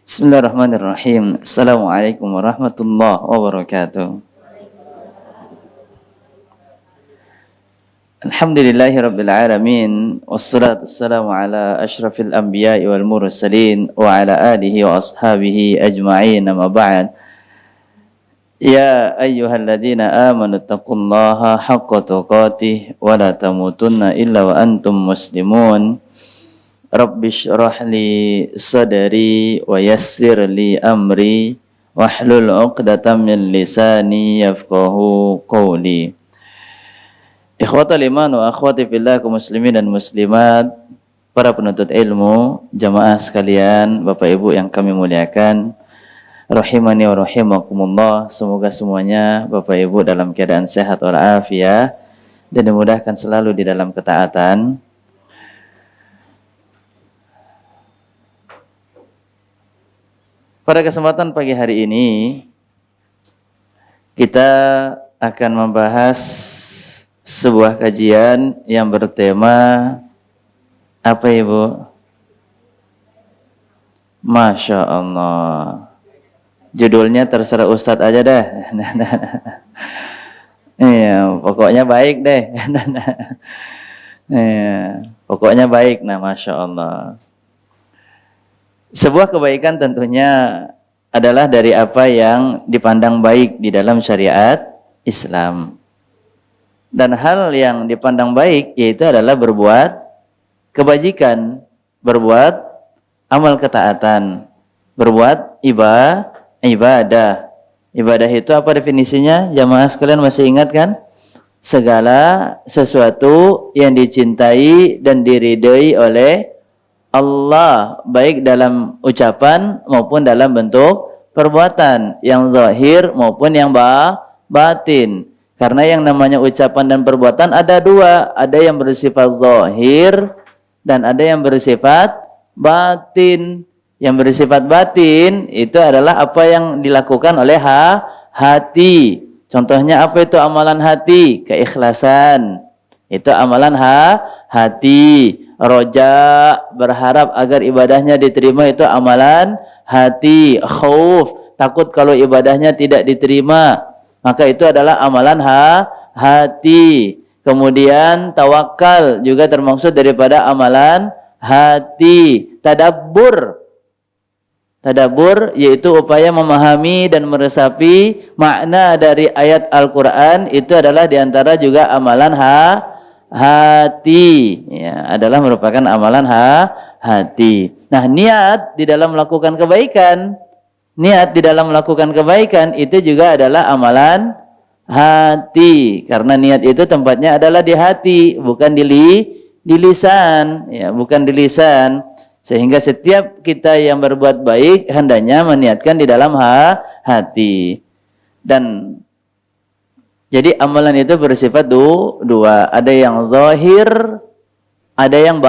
Bismillahirrahmanirrahim. Assalamualaikum warahmatullahi wabarakatuh. Alhamdulillahirabbil alamin wassalatu wassalamu ala asyrafil anbiya'i wal mursalin wa ala alihi wa ashabihi ajma'in, amma ba'd. Ya ayyuhalladzina amanu taqullaha haqqa tuqatih wa la tamutunna illa wa antum muslimun. Rabbi shrah li sadri wa yassir li amri wahlul 'uqdatam min lisani yafqahu qawli. Ikhwatal iman wa akhwati fillah, kaum muslimin dan muslimat, para penuntut ilmu, jamaah sekalian, Bapak Ibu yang kami muliakan, rahimani wa rahimakumullah. Semoga semuanya Bapak Ibu dalam keadaan sehat walafiat dan dimudahkan selalu di dalam ketaatan. Pada kesempatan pagi hari ini kita akan membahas sebuah kajian yang bertema apa, Ibu? Masya Allah. Judulnya terserah Ustadz aja dah. Iya, pokoknya baik deh. Iya, pokoknya baik. Nah, Masya Allah. Sebuah kebaikan tentunya adalah dari apa yang dipandang baik di dalam syariat Islam. Dan hal yang dipandang baik yaitu adalah berbuat kebajikan, berbuat amal ketaatan, berbuat ibadah. Ibadah itu apa definisinya? Jamaah sekalian masih ingat kan? Segala sesuatu yang dicintai dan diridhai oleh Allah, baik dalam ucapan maupun dalam bentuk perbuatan, yang zahir maupun yang batin. Karena yang namanya ucapan dan perbuatan ada dua, ada yang bersifat zahir dan ada yang bersifat batin. Yang bersifat batin itu adalah apa yang dilakukan oleh hati. Contohnya apa itu amalan hati? Keikhlasan. Itu amalan hati. Roja, berharap agar ibadahnya diterima, itu amalan hati. Khauf, takut kalau ibadahnya tidak diterima, maka itu adalah amalan hati. Kemudian tawakal juga termaksud daripada amalan hati. Tadabbur yaitu upaya memahami dan meresapi makna dari ayat Al-Quran, itu adalah diantara juga amalan hati, ya, adalah merupakan amalan hati. Nah, niat di dalam melakukan kebaikan, itu juga adalah amalan hati, karena niat itu tempatnya adalah di hati, bukan di lisan, ya, bukan di lisan. Sehingga setiap kita yang berbuat baik hendaknya meniatkan di dalam hati. Dan jadi amalan itu bersifat dua, ada yang zahir, ada yang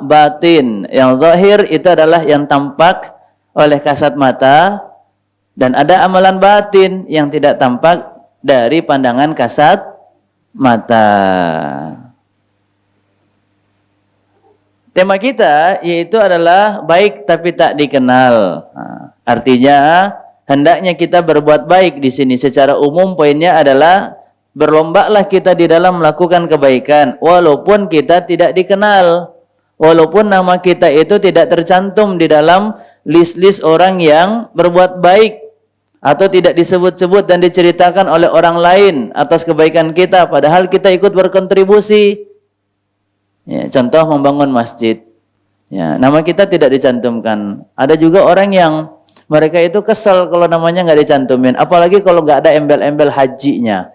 batin. Yang zahir itu adalah yang tampak oleh kasat mata, dan ada amalan batin yang tidak tampak dari pandangan kasat mata. Tema kita yaitu adalah baik tapi tak dikenal. Artinya hendaknya kita berbuat baik di sini secara umum, poinnya adalah berlombalah kita di dalam melakukan kebaikan walaupun kita tidak dikenal, walaupun nama kita itu tidak tercantum di dalam list-list orang yang berbuat baik, atau tidak disebut-sebut dan diceritakan oleh orang lain atas kebaikan kita, padahal kita ikut berkontribusi. Ya, contoh membangun masjid, ya, nama kita tidak dicantumkan. Ada juga orang yang mereka itu kesal kalau namanya nggak dicantumin, apalagi kalau nggak ada embel-embel hajinya.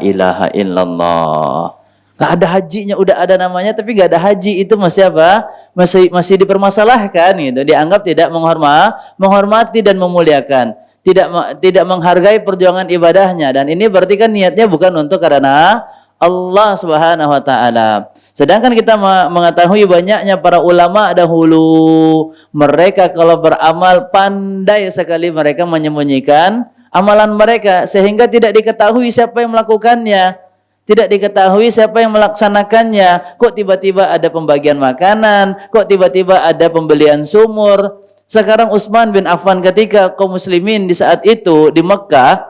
Ilaha illallah. Nggak ada hajinya, udah ada namanya tapi nggak ada haji, itu masih apa? Masih dipermasalahkan gitu. Dianggap tidak menghormati dan memuliakan, tidak menghargai perjuangan ibadahnya, dan ini berarti kan niatnya bukan untuk karena Allah Subhanahu wa taala. Sedangkan kita mengetahui banyaknya para ulama dahulu, mereka kalau beramal pandai sekali mereka menyembunyikan amalan mereka, sehingga tidak diketahui siapa yang melakukannya, tidak diketahui siapa yang melaksanakannya. Kok tiba-tiba ada pembagian makanan, kok tiba-tiba ada pembelian sumur, Sekarang Utsman bin Affan ketika kaum muslimin di saat itu di Mekah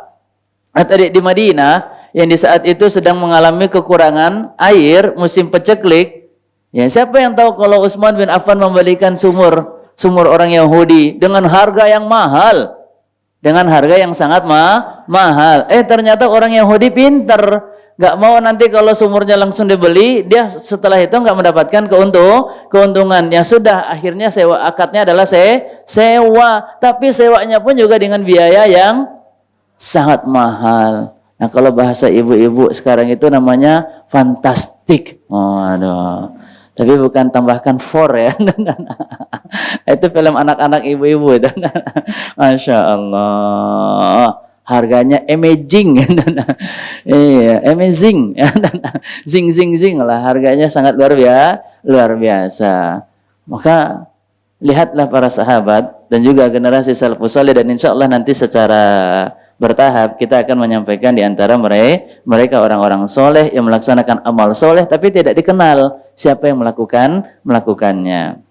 atau di Madinah yang di saat itu sedang mengalami kekurangan air musim paceklik, ya siapa yang tahu kalau Utsman bin Affan membelikan sumur orang Yahudi dengan harga yang mahal, dengan harga yang sangat mahal. Ternyata orang Yahudi pinter, nggak mau nanti kalau sumurnya langsung dibeli, dia setelah itu nggak mendapatkan keuntungan. Ya sudah, akhirnya sewa, akadnya adalah sewa, tapi sewanya pun juga dengan biaya yang sangat mahal. Nah, kalau bahasa ibu-ibu sekarang itu namanya fantastik. Aduh. Tapi bukan tambahkan for ya. Itu film anak-anak ibu-ibu. Masya Allah. Harganya amazing. Iya, amazing. Zing lah. Harganya sangat luar biasa. Maka lihatlah para sahabat dan juga generasi salafus saleh, dan insya Allah nanti secara bertahap kita akan menyampaikan di antara mereka orang-orang soleh yang melaksanakan amal soleh tapi tidak dikenal siapa yang melakukannya.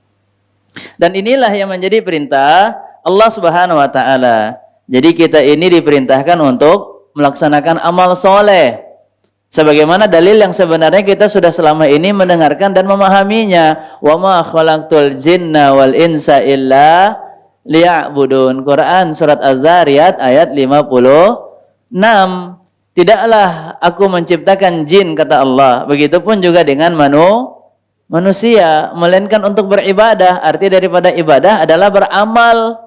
Dan inilah yang menjadi perintah Allah Subhanahu wa taala. Jadi kita ini diperintahkan untuk melaksanakan amal soleh sebagaimana dalil yang sebenarnya kita sudah selama ini mendengarkan dan memahaminya. Wa ma khalaqtul jinna wal insa illa liya'budun. Quran surat Az-Zariyat ayat 56. Tidaklah aku menciptakan jin, kata Allah, begitupun juga dengan manusia, melainkan untuk beribadah. Arti daripada ibadah adalah beramal,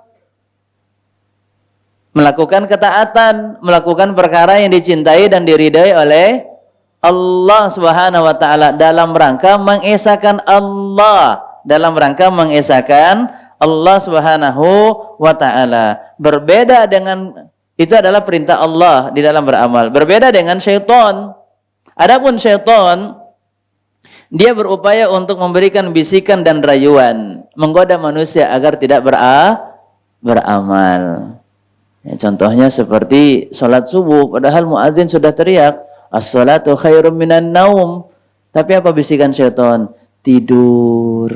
melakukan ketaatan, melakukan perkara yang dicintai dan diridai oleh Allah Subhanahu wa taala dalam rangka mengesahkan Allah, dalam rangka mengesahkan Allah Subhanahu wa taala. Berbeda dengan itu adalah perintah Allah di dalam beramal. Berbeda dengan syaitan. Adapun syaitan, dia berupaya untuk memberikan bisikan dan rayuan, menggoda manusia agar tidak beramal. Ya, contohnya seperti sholat subuh, padahal muadzin sudah teriak, as-salatu khairum minan naum. Tapi apa bisikan syaitan? Tidur.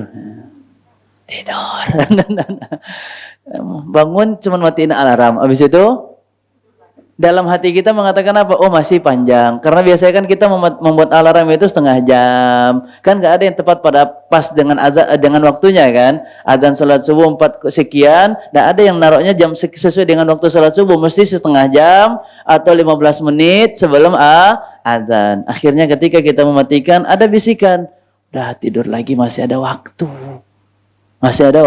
Bangun cuman matiin alarm. Habis itu dalam hati kita mengatakan apa? Oh, masih panjang. Karena biasanya kan kita membuat alarm itu setengah jam. Kan nggak ada yang tepat pada pas dengan azan, dengan waktunya kan. Azan salat subuh 4 sekian, nggak ada yang naruhnya jam sesuai dengan waktu salat subuh, mesti setengah jam atau 15 menit sebelum azan. Akhirnya ketika kita mematikan ada bisikan, udah tidur lagi, masih ada waktu. Masih ada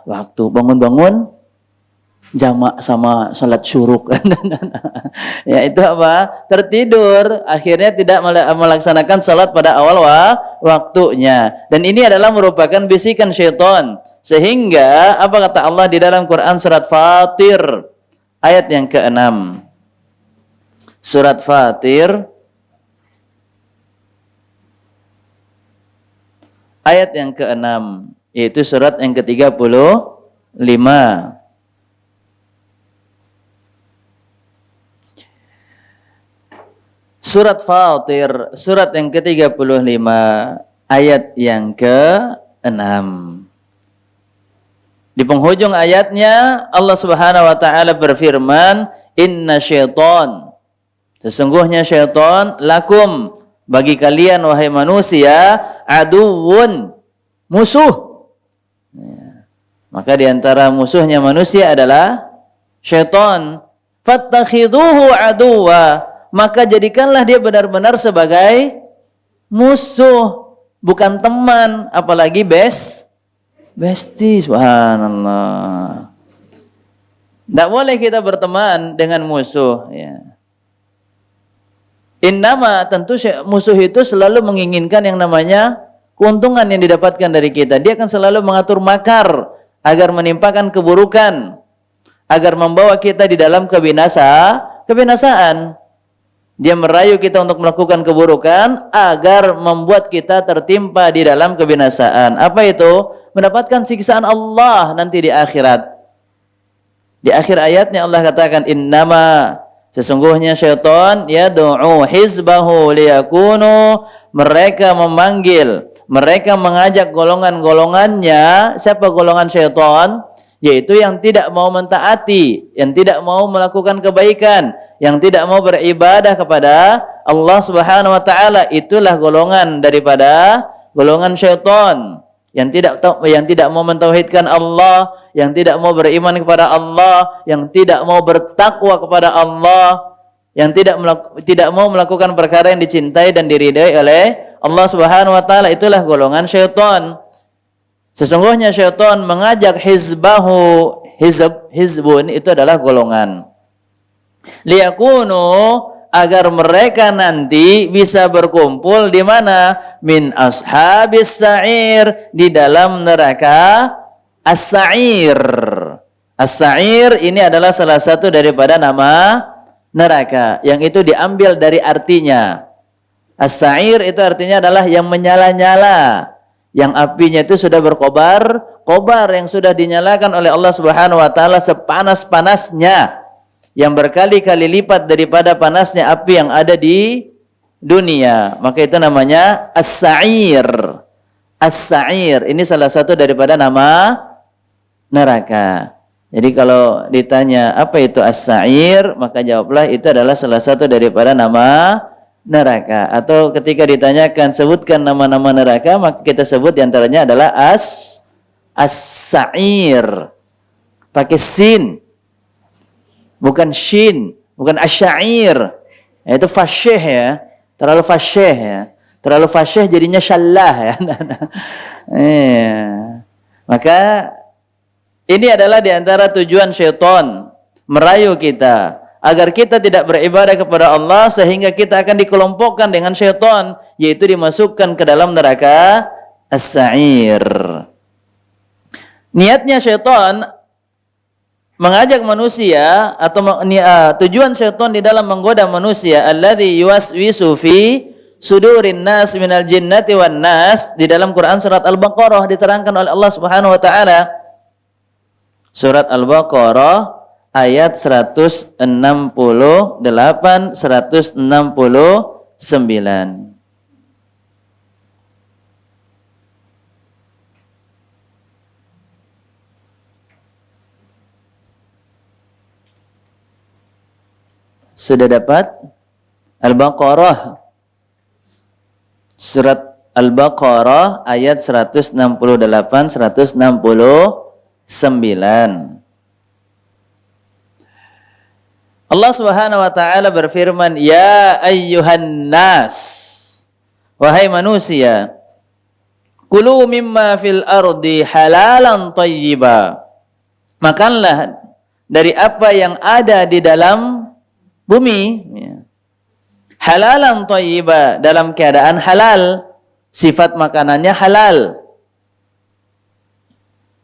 waktu, bangun-bangun jamak sama salat syuruk. Ya itu apa? Tertidur, akhirnya tidak melaksanakan salat pada awal waktunya. Dan ini adalah merupakan bisikan syaitan. Sehingga apa kata Allah di dalam Quran surat Fatir ayat yang ke-6. Surat Fatir ayat yang ke-6, yaitu surat yang ke-35. Surat Fatir, surat yang ke-35, ayat yang ke-6. Di penghujung ayatnya Allah Subhanahu wa taala berfirman, "Inna syaitan", sesungguhnya syaitan, lakum, bagi kalian wahai manusia, aduwwun, musuh. Ya. Maka di antara musuhnya manusia adalah syaitan. Fattakhidhuhu aduwwa, maka jadikanlah dia benar-benar sebagai musuh, bukan teman, apalagi bestie. Subhanallah. Tidak boleh kita berteman dengan musuh. Ya. Innama, tentu musuh itu selalu menginginkan yang namanya keuntungan yang didapatkan dari kita. Dia akan selalu mengatur makar agar menimpakan keburukan, agar membawa kita di dalam kebinasaan. Dia merayu kita untuk melakukan keburukan agar membuat kita tertimpa di dalam kebinasaan. Apa itu? Mendapatkan siksaan Allah nanti di akhirat. Di akhir ayatnya Allah katakan, innama, sesungguhnya syaitan yad'u hizbahu liyakunu, mereka memanggil, mereka mengajak golongan-golongannya. Siapa golongan syaitan? yaitu yang tidak mau mentaati, yang tidak mau melakukan kebaikan, yang tidak mau beribadah kepada Allah Subhanahu wa taala. Itulah golongan daripada golongan syaitan yang tidak mau mentauhidkan Allah, yang tidak mau beriman kepada Allah, yang tidak mau bertakwa kepada Allah, yang tidak mau melakukan perkara yang dicintai dan diridai oleh Allah Subhanahu wa taala. Itulah golongan syaitan. Sesungguhnya syaitan mengajak hizbun itu adalah golongan. Liyakunu, agar mereka nanti bisa berkumpul di mana? Min ashabis sa'ir, di dalam neraka as-sa'ir. As-sa'ir ini adalah salah satu daripada nama neraka yang itu diambil dari artinya. As-sa'ir itu artinya adalah yang menyala-nyala, yang apinya itu sudah berkobar yang sudah dinyalakan oleh Allah Subhanahu wa taala sepanas-panasnya, yang berkali-kali lipat daripada panasnya api yang ada di dunia. Maka itu namanya as-sa'ir. As-sa'ir ini salah satu daripada nama neraka. Jadi kalau ditanya apa itu as-sa'ir, maka jawablah itu adalah salah satu daripada nama neraka. Atau ketika ditanyakan sebutkan nama-nama neraka, maka kita sebut diantaranya adalah as-sa'ir. Pakai sin, bukan shin, bukan asyair. Itu fasyih ya, terlalu fasyih ya. Terlalu fasyih jadinya syallah ya. Maka ini adalah diantara tujuan syaitan, merayu kita agar kita tidak beribadah kepada Allah, sehingga kita akan dikelompokkan dengan syaitan, yaitu dimasukkan ke dalam neraka as-sa'ir. Niatnya syaitan mengajak manusia, atau tujuan syaitan di dalam menggoda manusia, alladzi yuwaswisu fi sudurin nas minal jinnati wan nas, di dalam Quran surat Al-Baqarah diterangkan oleh Allah Subhanahu wa taala. Surat Al-Baqarah ayat 168, 169. Sudah dapat? Al-Baqarah, surat Al-Baqarah ayat 168, 169. Allah Subhanahu wa taala berfirman, "Ya ayyuhan nas, wahai manusia, kulu mimma fil ardi halalan thayyiba." Makanlah dari apa yang ada di dalam bumi, halalan thayyiba, dalam keadaan halal, sifat makanannya halal,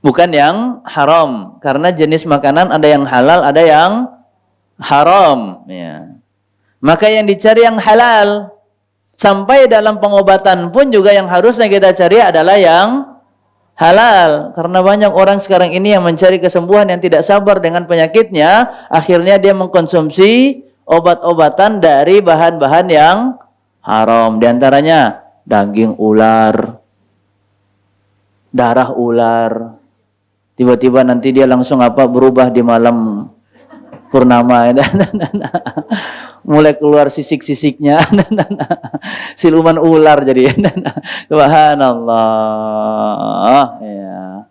bukan yang haram, karena jenis makanan ada yang halal, ada yang haram ya. Maka yang dicari yang halal. Sampai dalam pengobatan pun juga yang harusnya kita cari adalah yang halal. Karena banyak orang sekarang ini yang mencari kesembuhan, yang tidak sabar dengan penyakitnya, akhirnya dia mengkonsumsi obat-obatan dari bahan-bahan yang haram. Di antaranya daging ular, darah ular. Tiba-tiba nanti dia langsung berubah di malam purnama, mulai keluar sisik-sisiknya, siluman ular jadi. Subhanallah ya.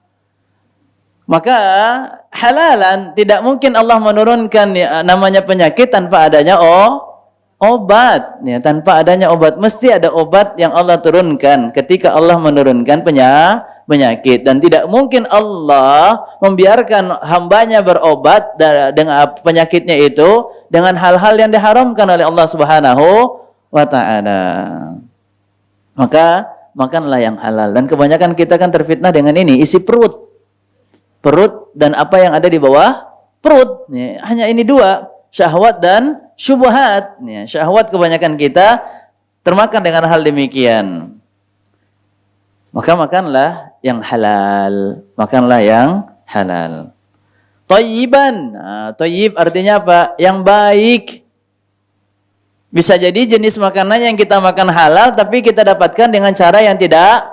Maka halalan, tidak mungkin Allah menurunkan namanya penyakit tanpa adanya obat ya, tanpa adanya obat. Mesti ada obat yang Allah turunkan ketika Allah menurunkan penyakit, dan tidak mungkin Allah membiarkan hambanya berobat dengan penyakitnya itu dengan hal-hal yang diharamkan oleh Allah Subhanahu wa taala. Maka makanlah yang halal. Dan kebanyakan kita kan terfitnah dengan ini, isi perut dan apa yang ada di bawah perut ya, hanya ini dua, syahwat dan syubhat ya. Syahwat kebanyakan kita termakan dengan hal demikian. Maka makanlah yang halal. Makanlah yang halal. Thayyiban. Thayyib artinya apa? Yang baik. Bisa jadi jenis makanan yang kita makan halal, tapi kita dapatkan dengan cara yang tidak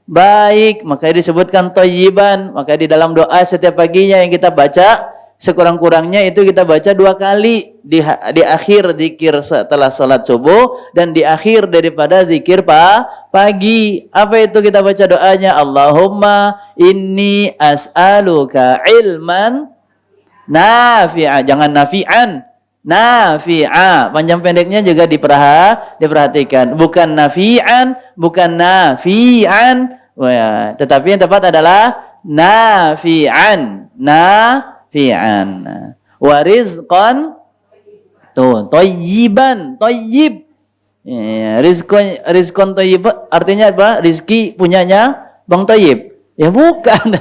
baik, maka disebutkan thayyiban. Maka di dalam doa setiap paginya yang kita baca, sekurang-kurangnya itu kita baca 2 kali di akhir zikir setelah salat subuh dan di akhir daripada zikir pagi. Apa itu kita baca doanya? Allahumma inni as'aluka ilman nafi'a. Jangan nafi'an, nafi'a. Panjang pendeknya juga diperhatikan. Bukan nafi'an, bukan nafi'an. Tetapi yang tepat adalah nafi'an. Nafi'an. Wa rizqan thayyiban. Thayyib. Ya, rizqan thayyib artinya apa? Rizki punyanya Bang Thayyib. Ya bukan.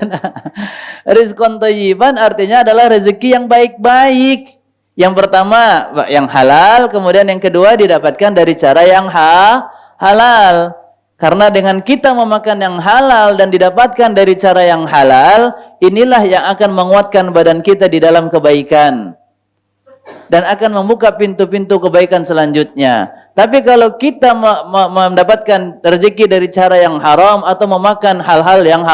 Rizqan thayyiban artinya adalah rezeki yang baik-baik. Yang pertama yang halal, kemudian yang kedua didapatkan dari cara yang halal. Karena dengan kita memakan yang halal dan didapatkan dari cara yang halal, inilah yang akan menguatkan badan kita di dalam kebaikan dan akan membuka pintu-pintu kebaikan selanjutnya. Tapi kalau kita mendapatkan rezeki dari cara yang haram atau memakan hal-hal yang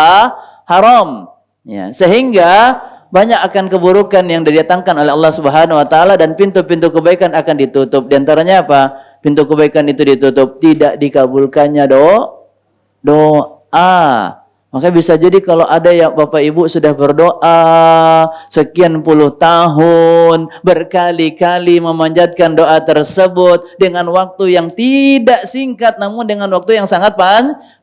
haram, ya, sehingga banyak akan keburukan yang didatangkan oleh Allah Subhanahu wa taala dan pintu-pintu kebaikan akan ditutup. Di antaranya apa? Pintu kebaikan itu ditutup, tidak dikabulkannya doa. Maka bisa jadi kalau ada yang Bapak Ibu sudah berdoa sekian puluh tahun, berkali-kali memanjatkan doa tersebut dengan waktu yang tidak singkat namun dengan waktu yang sangat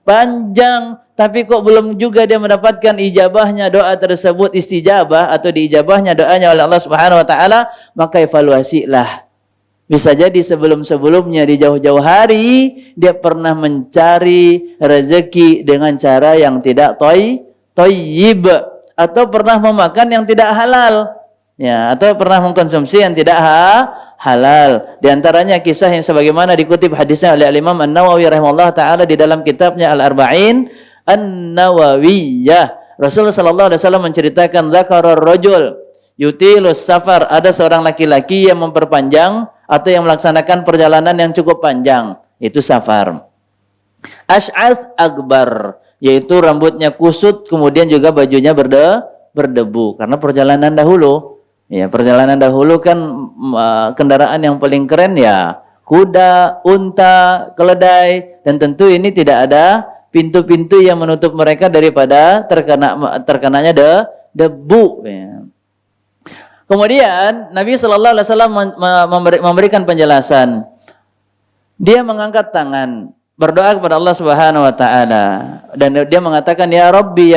panjang, tapi kok belum juga dia mendapatkan ijabahnya doa tersebut, istijabah atau diijabahnya doanya oleh Allah Subhanahu wa taala, maka evaluasilah. Bisa jadi sebelum-sebelumnya di jauh-jauh hari dia pernah mencari rezeki dengan cara yang tidak thayyib atau pernah memakan yang tidak halal, ya, atau pernah mengkonsumsi yang tidak halal. Di antaranya kisah yang sebagaimana dikutip hadisnya oleh Imam An-Nawawi rahimahullah taala di dalam kitabnya Al-Arba'in An-Nawawiyah. Rasulullah sallallahu alaihi wasallam menceritakan dzakarar rajul yutilus safar, ada seorang laki-laki yang memperpanjang atau yang melaksanakan perjalanan yang cukup panjang, itu safar. Ash'ath akbar, yaitu rambutnya kusut, kemudian juga bajunya berdebu karena perjalanan dahulu. Ya, perjalanan dahulu kan kendaraan yang paling keren ya kuda, unta, keledai, dan tentu ini tidak ada pintu-pintu yang menutup mereka daripada terkenanya debu. Ya. Kemudian Nabi Shallallahu Alaihi Wasallam memberikan penjelasan. Dia mengangkat tangan berdoa kepada Allah Subhanahu Wa Taala dan dia mengatakan ya Rabbi,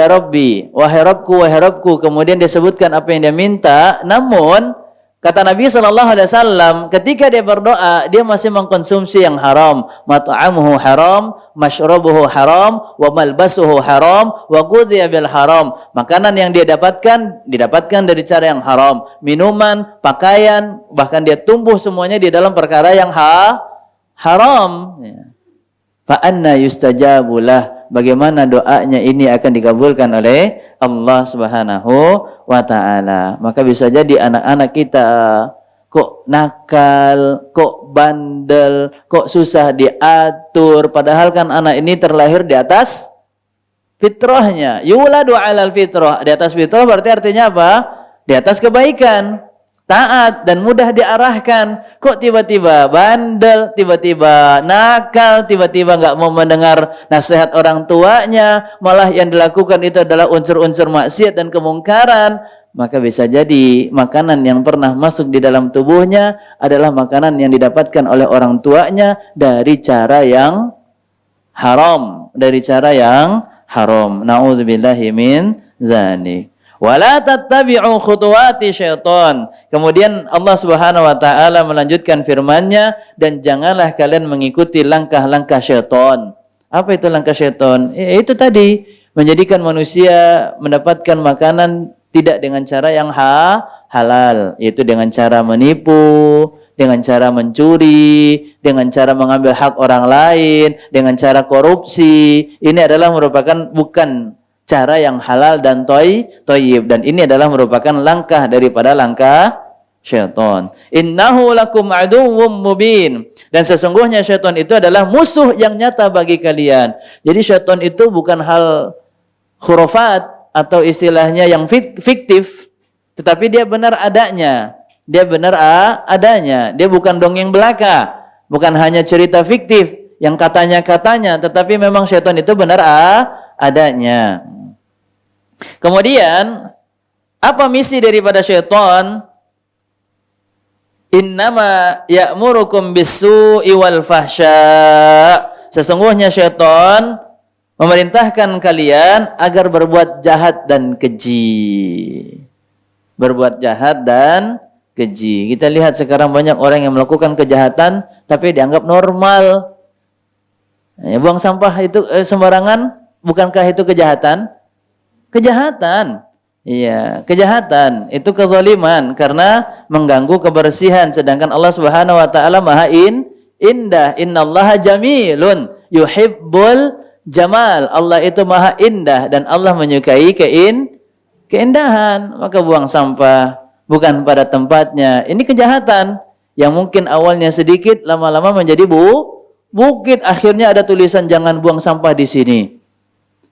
wahai Rabbku. Kemudian dia sebutkan apa yang dia minta. Namun kata Nabi Shallallahu Alaihi Wasallam, ketika dia berdoa, dia masih mengkonsumsi yang haram. Mat'amuhu haram, mashrabuhu haram, wa malbasuhu haram, wa ghudhiya bil haram. Makanan yang dia didapatkan dari cara yang haram. Minuman, pakaian, bahkan dia tumbuh semuanya di dalam perkara yang haram. Fa anna yustajabulah. Bagaimana doanya ini akan dikabulkan oleh Allah Subhanahu wa taala. Maka bisa jadi anak-anak kita kok nakal, kok bandel, kok susah diatur, padahal kan anak ini terlahir di atas fitrahnya. Yuladu 'alal fitrah. Di atas fitrah berarti artinya apa? Di atas kebaikan, taat dan mudah diarahkan. Kok tiba-tiba bandel, tiba-tiba nakal, tiba-tiba enggak mau mendengar nasihat orang tuanya, malah yang dilakukan itu adalah unsur-unsur maksiat dan kemungkaran. Maka bisa jadi makanan yang pernah masuk di dalam tubuhnya adalah makanan yang didapatkan oleh orang tuanya dari cara yang haram, Na'udzubillahi min dzalik. Wala tattabi'u khutuwati syaitan. Kemudian Allah Subhanahu wa taala melanjutkan firman-Nya, dan janganlah kalian mengikuti langkah-langkah syaitan. Apa itu langkah syaitan? Itu tadi, menjadikan manusia mendapatkan makanan tidak dengan cara yang halal, yaitu dengan cara menipu, dengan cara mencuri, dengan cara mengambil hak orang lain, dengan cara korupsi. Ini adalah merupakan bukan cara yang halal dan thayyib, dan ini adalah merupakan langkah daripada langkah syaitan. Innahu lakum aduwwum mubin. Dan sesungguhnya syaitan itu adalah musuh yang nyata bagi kalian. Jadi syaitan itu bukan hal khurafat atau istilahnya yang fiktif, tetapi dia benar adanya. Dia benar adanya. Dia bukan dongeng belaka, bukan hanya cerita fiktif yang katanya-katanya, tetapi memang syaitan itu benar adanya. Kemudian, apa misi daripada syaitan? Innama ya'murukum bis-su'i wal fahsya. Sesungguhnya syaitan memerintahkan kalian agar berbuat jahat dan keji. Berbuat jahat dan keji. Kita lihat sekarang banyak orang yang melakukan kejahatan tapi dianggap normal. Ya, buang sampah itu sembarangan, bukankah itu kejahatan? Kejahatan. Iya, kejahatan itu kezaliman karena mengganggu kebersihan, sedangkan Allah Subhanahu wa taala Maha indah. Innallaha jamilun yuhibbul jamal. Allah itu Maha indah dan Allah menyukai keindahan. Maka buang sampah bukan pada tempatnya. Ini kejahatan yang mungkin awalnya sedikit, lama-lama menjadi bukit. Akhirnya ada tulisan jangan buang sampah di sini.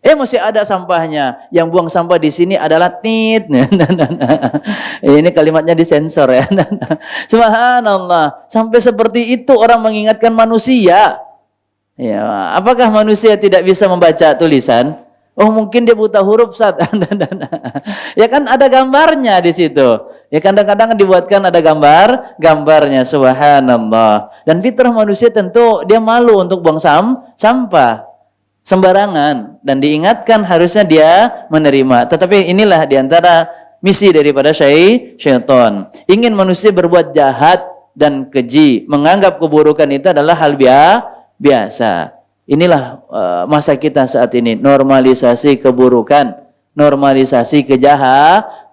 Masih ada sampahnya. Yang buang sampah di sini adalah tit. Ini kalimatnya disensor ya. Subhanallah. Sampai seperti itu orang mengingatkan manusia. Ya, apakah manusia tidak bisa membaca tulisan? Oh, mungkin dia buta huruf, Ustaz. Ya kan ada gambarnya di situ. Ya kadang-kadang dibuatkan ada gambarnya. Subhanallah. Dan fitrah manusia tentu dia malu untuk buang sampah sembarangan, dan diingatkan harusnya dia menerima. Tetapi inilah diantara misi daripada syaitan. Ingin manusia berbuat jahat dan keji, menganggap keburukan itu adalah hal biasa. Inilah masa kita saat ini, normalisasi keburukan, normalisasi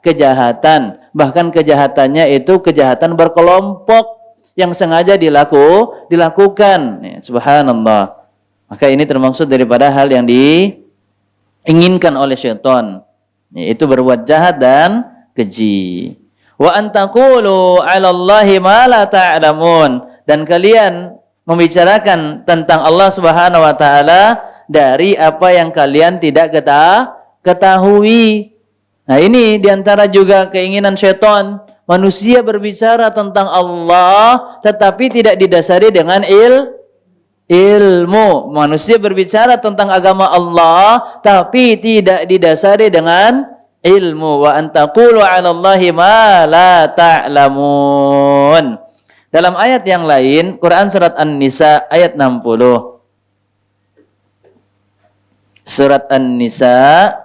kejahatan. Bahkan kejahatannya itu kejahatan berkelompok yang sengaja dilakukan. Ya, subhanallah. Maka ini termaksud daripada hal yang diinginkan oleh syaitan, yaitu berbuat jahat dan keji. Wa antaqulu 'ala Allahi ma la ta'lamun. Dan kalian membicarakan tentang Allah Subhanahu wa taala dari apa yang kalian tidak ketahui. Nah, ini diantara juga keinginan syaitan. Manusia berbicara tentang Allah tetapi tidak didasari dengan ilmu. Manusia berbicara tentang agama Allah tapi tidak didasari dengan ilmu. Wa antaqulu 'ala Allahi ma la ta'lamun. Dalam ayat yang lain, Quran surat An-Nisa ayat 60. Surat An-Nisa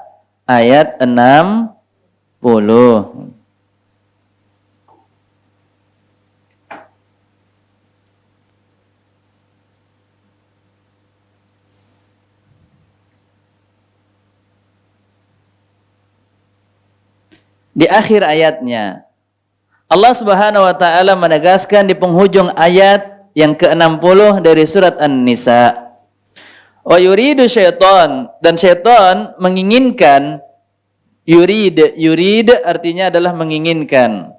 ayat 60. Di akhir ayatnya, Allah Subhanahu wa taala menegaskan di penghujung ayat yang ke-60 dari surat An-Nisa. Wa yuridu syaitan, dan syaitan menginginkan, yurid artinya adalah menginginkan.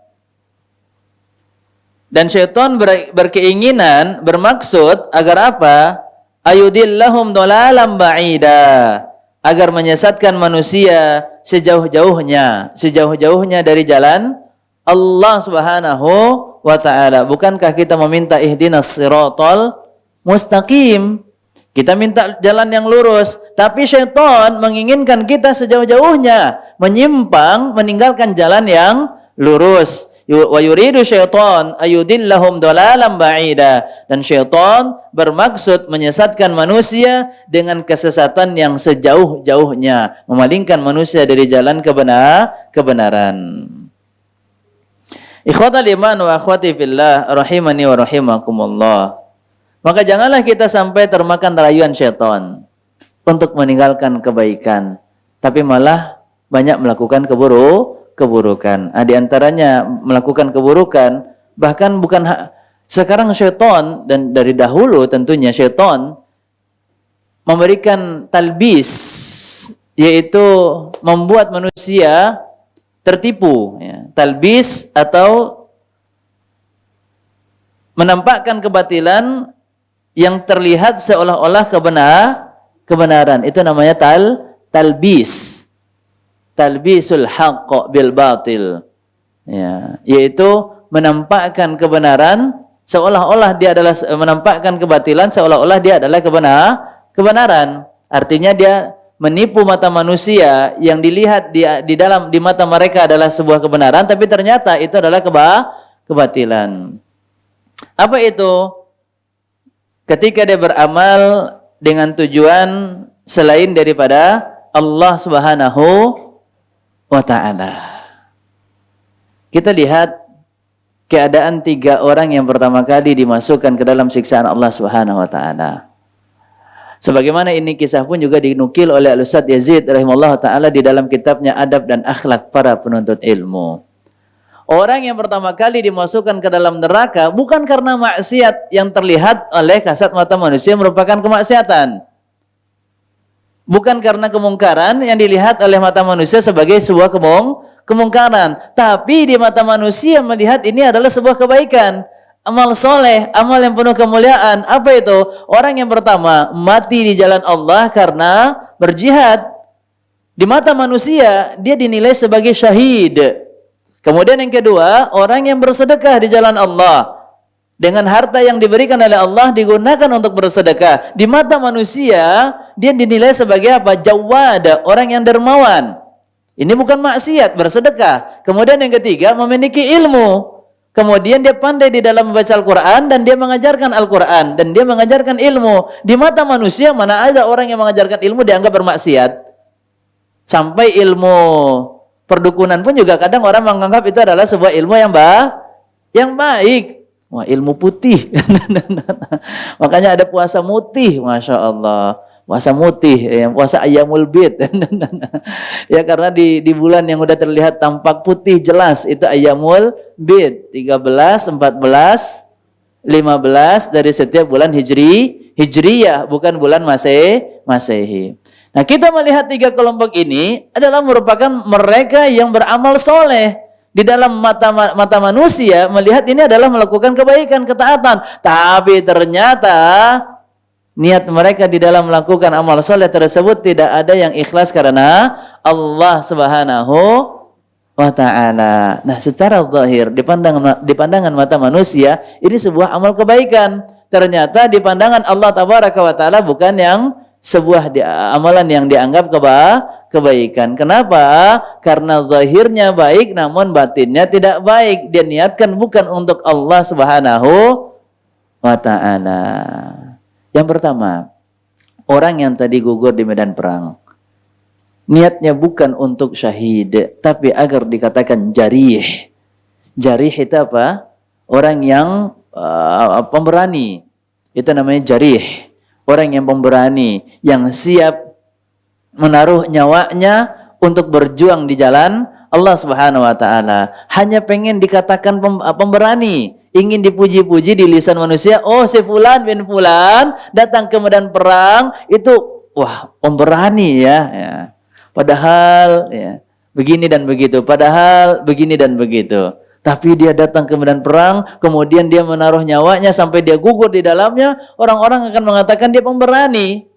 Dan syaitan berkeinginan, bermaksud agar apa? Ayudillahum dhalalan ba'ida, agar menyesatkan manusia sejauh-jauhnya dari jalan Allah Subhanahu wa taala. Bukankah kita meminta ihdinas siratal mustaqim? Kita minta jalan yang lurus, tapi syaitan menginginkan kita sejauh-jauhnya menyimpang, meninggalkan jalan yang lurus. Wa yuridu syaitan ayudillahum dhalalan ba'ida, dan syaitan bermaksud menyesatkan manusia dengan kesesatan yang sejauh-jauhnya, memalingkan manusia dari jalan kebenaran. Ikhwatal iman wa akhwati fillah rahimani wa rahimakumullah. Maka janganlah kita sampai termakan rayuan syaitan untuk meninggalkan kebaikan, tapi malah banyak melakukan keburukan. Di antaranya melakukan keburukan, bahkan bukan sekarang syaitan, dan dari dahulu tentunya syaitan memberikan talbis, yaitu membuat manusia tertipu, ya. Talbis atau menampakkan kebatilan yang terlihat seolah-olah kebenaran. Itu namanya talbis. Talbisul haqq bil batil. Ya, yaitu menampakkan kebenaran seolah-olah dia adalah menampakkan kebatilan seolah-olah dia adalah kebenaran. Artinya dia menipu mata manusia yang dilihat di mata mereka adalah sebuah kebenaran, tapi ternyata itu adalah kebatilan. Apa itu? Ketika dia beramal dengan tujuan selain daripada Allah Subhanahu wa ta'ala. Kita lihat keadaan 3 orang yang pertama kali dimasukkan ke dalam siksaan Allah Subhanahu wa ta'ala. Sebagaimana ini kisah pun juga dinukil oleh Al-Ustaz Yazid rahimahullah ta'ala di dalam kitabnya Adab dan Akhlak Para Penuntut Ilmu. Orang yang pertama kali dimasukkan ke dalam neraka bukan karena maksiat yang terlihat oleh kasat mata manusia merupakan kemaksiatan. Bukan karena kemungkaran yang dilihat oleh mata manusia sebagai sebuah kemungkaran. Tapi di mata manusia melihat ini adalah sebuah kebaikan. Amal soleh, amal yang penuh kemuliaan. Apa itu? Orang yang pertama mati di jalan Allah karena berjihad. Di mata manusia dia dinilai sebagai syahid. Kemudian yang kedua, orang yang bersedekah di jalan Allah. Dengan harta yang diberikan oleh Allah digunakan untuk bersedekah. Di mata manusia, dia dinilai sebagai apa? Jawad, orang yang dermawan. Ini bukan maksiat, bersedekah. Kemudian yang ketiga, memiliki ilmu. Kemudian dia pandai di dalam membaca Al-Quran dan dia mengajarkan Al-Quran. Dan dia mengajarkan ilmu. Di mata manusia, mana ada orang yang mengajarkan ilmu dianggap bermaksiat. Sampai ilmu perdukunan pun juga kadang orang menganggap itu adalah sebuah ilmu yang baik. Wah, ilmu putih. Makanya ada puasa mutih, Masya Allah. Puasa mutih, puasa Ayyamul Bid. Ya, karena di bulan yang udah terlihat tampak putih jelas, itu Ayyamul Bid. 13, 14, 15 dari setiap bulan Hijriyah, bukan bulan Masehi. Nah, kita melihat 3 kelompok ini adalah merupakan mereka yang beramal soleh. Di dalam mata manusia melihat ini adalah melakukan kebaikan, ketaatan. Tapi ternyata niat mereka di dalam melakukan amal soleh tersebut tidak ada yang ikhlas karena Allah Subhanahu wa ta'ala. Nah, secara zahir di pandangan mata manusia ini sebuah amal kebaikan. Ternyata di pandangan Allah Tabaraka wa ta'ala bukan yang sebuah amalan yang dianggap kebaikan. Kenapa? Karena zahirnya baik namun batinnya tidak baik. Dia niatkan bukan untuk Allah Subhanahu wa ta'ala. Yang pertama, orang yang tadi gugur di medan perang. Niatnya bukan untuk syahid, tapi agar dikatakan jarih. Jarih itu apa? Orang yang pemberani. Itu namanya jarih. Orang yang pemberani, yang siap menaruh nyawanya untuk berjuang di jalan Allah Subhanahu wa ta'ala. Hanya pengen dikatakan pemberani, ingin dipuji-puji di lisan manusia. Oh, si fulan bin fulan datang ke medan perang, itu wah, pemberani ya. Padahal ya, begini dan begitu, padahal begini dan begitu. Tapi dia datang ke medan perang, kemudian dia menaruh nyawanya sampai dia gugur di dalamnya, orang-orang akan mengatakan dia pemberani.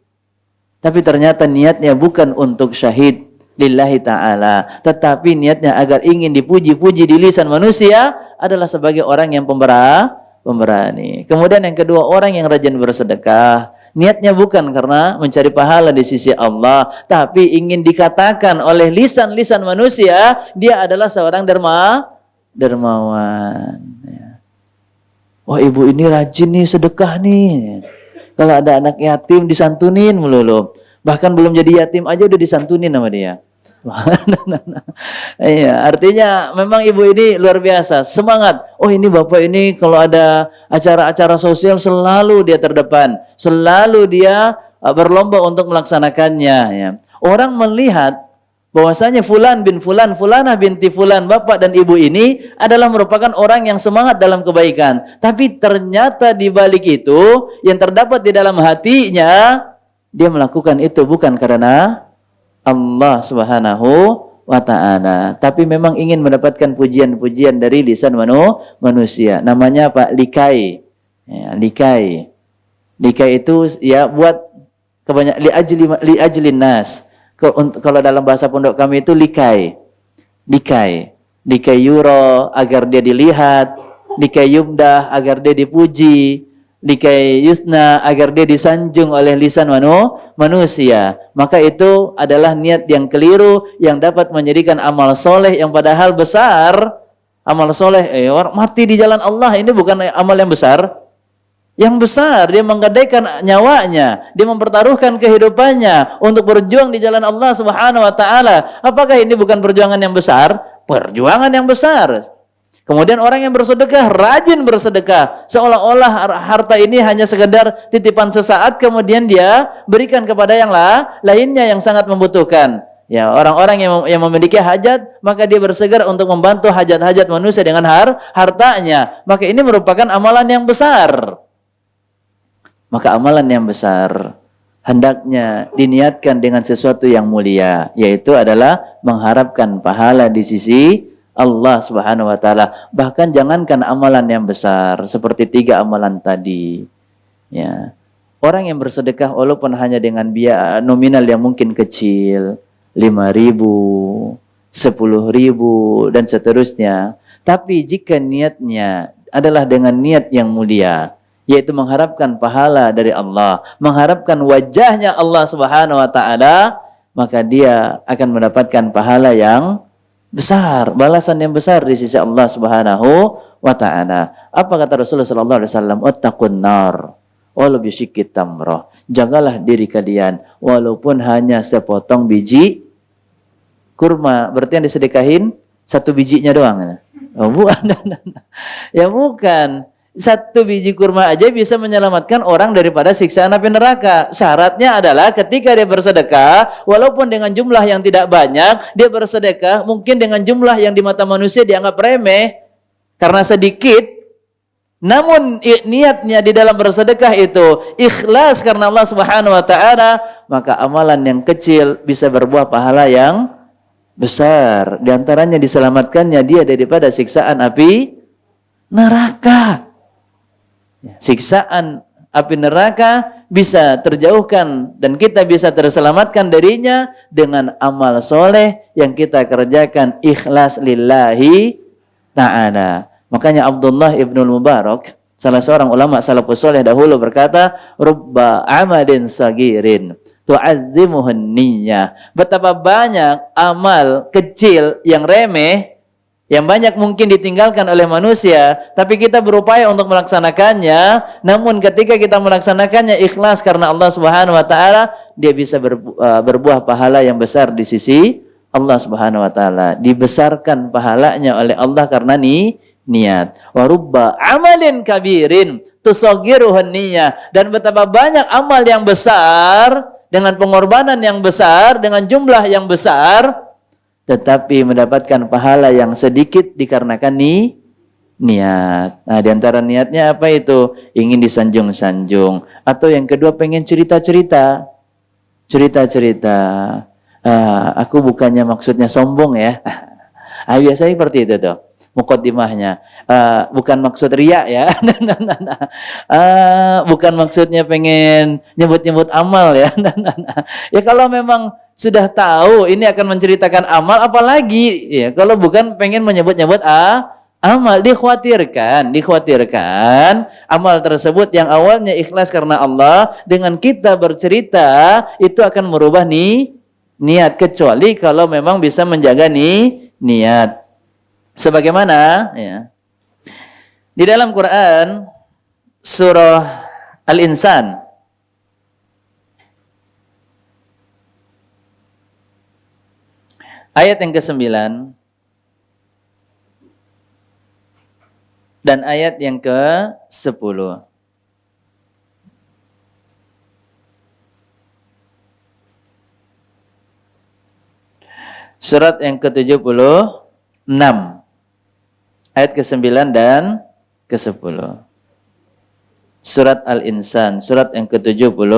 Tapi ternyata niatnya bukan untuk syahid lillahi ta'ala, tetapi niatnya agar ingin dipuji-puji di lisan manusia adalah sebagai orang yang pemberani. Kemudian yang kedua, orang yang rajin bersedekah. Niatnya bukan karena mencari pahala di sisi Allah, tapi ingin dikatakan oleh lisan-lisan manusia, dia adalah seorang dermawan. Wah, ibu ini rajin nih, sedekah nih. Kalau ada anak yatim disantunin melulu. Bahkan belum jadi yatim aja udah disantunin sama dia. Iya, artinya memang ibu ini luar biasa, semangat. Oh, ini bapak ini kalau ada acara-acara sosial selalu dia terdepan, selalu dia berlomba untuk melaksanakannya. Ya. Orang melihat bahwasanya fulan bin fulan, fulanah binti fulan, bapak dan ibu ini adalah merupakan orang yang semangat dalam kebaikan. Tapi ternyata di balik itu yang terdapat di dalam hatinya, dia melakukan itu bukan karena Allah Subhanahu wa ta'ala, tapi memang ingin mendapatkan pujian-pujian dari lisan manusia. Namanya apa? Likai. Ya, likai. Likai itu ya buat kebanyak li ajlin nas. Kalau dalam bahasa pondok kami itu likai. Likai. Likai yuro agar dia dilihat, likai yumdah agar dia dipuji, likai yusna agar dia disanjung oleh lisan manusia. Maka itu adalah niat yang keliru yang dapat menjadikan amal soleh yang padahal besar. Amal soleh, orang mati di jalan Allah ini bukan amal yang besar. Yang besar, dia menggadaikan nyawanya, dia mempertaruhkan kehidupannya untuk berjuang di jalan Allah Subhanahu wa taala. Apakah ini bukan perjuangan yang besar? Perjuangan yang besar. Kemudian orang yang bersedekah, rajin bersedekah, seolah-olah harta ini hanya sekedar titipan sesaat, kemudian dia berikan kepada yang lainnya yang sangat membutuhkan. Ya, orang-orang yang memiliki hajat, maka dia bersegar untuk membantu hajat-hajat manusia dengan hartanya. Maka ini merupakan amalan yang besar. Maka amalan yang besar hendaknya diniatkan dengan sesuatu yang mulia, yaitu adalah mengharapkan pahala di sisi Allah Subhanahu wa taala. Bahkan jangankan amalan yang besar seperti 3 amalan tadi. Ya. Orang yang bersedekah walaupun hanya dengan biaya nominal yang mungkin kecil, 5.000, 10.000 dan seterusnya. Tapi jika niatnya adalah dengan niat yang mulia, yaitu mengharapkan pahala dari Allah, mengharapkan wajahnya Allah Subhanahu wa taala, maka dia akan mendapatkan pahala yang besar, balasan yang besar di sisi Allah Subhanahu wa taala. Apa kata Rasulullah sallallahu alaihi wasallam? Wattaqun nar walau bisyikki tamrah. Jagalah diri kalian walaupun hanya sepotong biji kurma. Berarti yang disedekahin 1 bijinya doang. Oh, bukan. Ya bukan. 1 biji kurma aja bisa menyelamatkan orang daripada siksaan api neraka. Syaratnya adalah ketika dia bersedekah, walaupun dengan jumlah yang tidak banyak, dia bersedekah mungkin dengan jumlah yang di mata manusia dianggap remeh karena sedikit. Namun niatnya di dalam bersedekah itu ikhlas karena Allah Subhanahu wa taala, maka amalan yang kecil bisa berbuah pahala yang besar. Di antaranya diselamatkannya dia daripada siksaan api neraka. Siksaan api neraka bisa terjauhkan dan kita bisa terselamatkan darinya dengan amal soleh yang kita kerjakan ikhlas lillahi ta'ala. Makanya Abdullah ibnul Mubarak, salah seorang ulama salafus soleh dahulu berkata, rubba amadin sagirin tu'azzimuhun niyyah. Betapa banyak amal kecil yang remeh, yang banyak mungkin ditinggalkan oleh manusia, tapi kita berupaya untuk melaksanakannya. Namun ketika kita melaksanakannya ikhlas karena Allah Subhanahu wa taala, dia bisa berbuah pahala yang besar di sisi Allah Subhanahu wa taala. Dibesarkan pahalanya oleh Allah karena niat. Wa rubba amalin kabirin tusaggiruhun niyyah. Dan betapa banyak amal yang besar dengan pengorbanan yang besar, dengan jumlah yang besar, tetapi mendapatkan pahala yang sedikit dikarenakan niat. Nah, di antara niatnya apa itu? Ingin disanjung-sanjung. Atau yang kedua pengen cerita-cerita. Cerita-cerita. Aku bukannya maksudnya sombong ya. Biasanya seperti itu tuh. Muqaddimahnya. Bukan maksud riya ya. Bukan maksudnya pengen nyebut-nyebut amal ya. Ya kalau memang sudah tahu ini akan menceritakan amal, apalagi ya kalau bukan pengen menyebut-nyebut amal. Dikhawatirkan amal tersebut yang awalnya ikhlas karena Allah, dengan kita bercerita itu akan merubah niat, kecuali kalau memang bisa menjaga niat. Sebagaimana ya di dalam Quran surah Al-Insan ayat yang ke-9 dan ayat yang ke-10. Surat yang ke-76 ayat ke-9 dan ke-10. Surat Al-Insan, surat yang ke-76.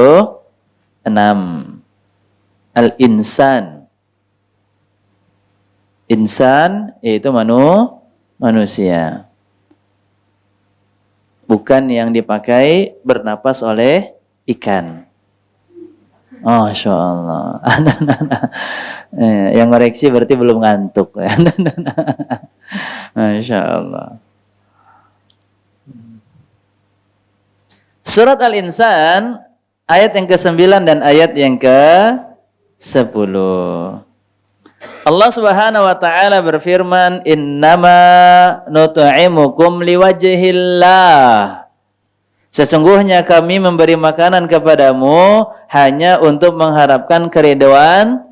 Al-Insan. Insan yaitu manusia. bukan yang dipakai bernapas oleh ikan. Oh, Masya Allah. Yang koreksi berarti belum ngantuk. Masya Allah. Surat Al-Insan ayat yang ke-9 dan ayat yang ke-10. Allah Subhanahu wa taala berfirman, "Innama nut'imukum liwajhillah." Sesungguhnya kami memberi makanan kepadamu hanya untuk mengharapkan keridhaan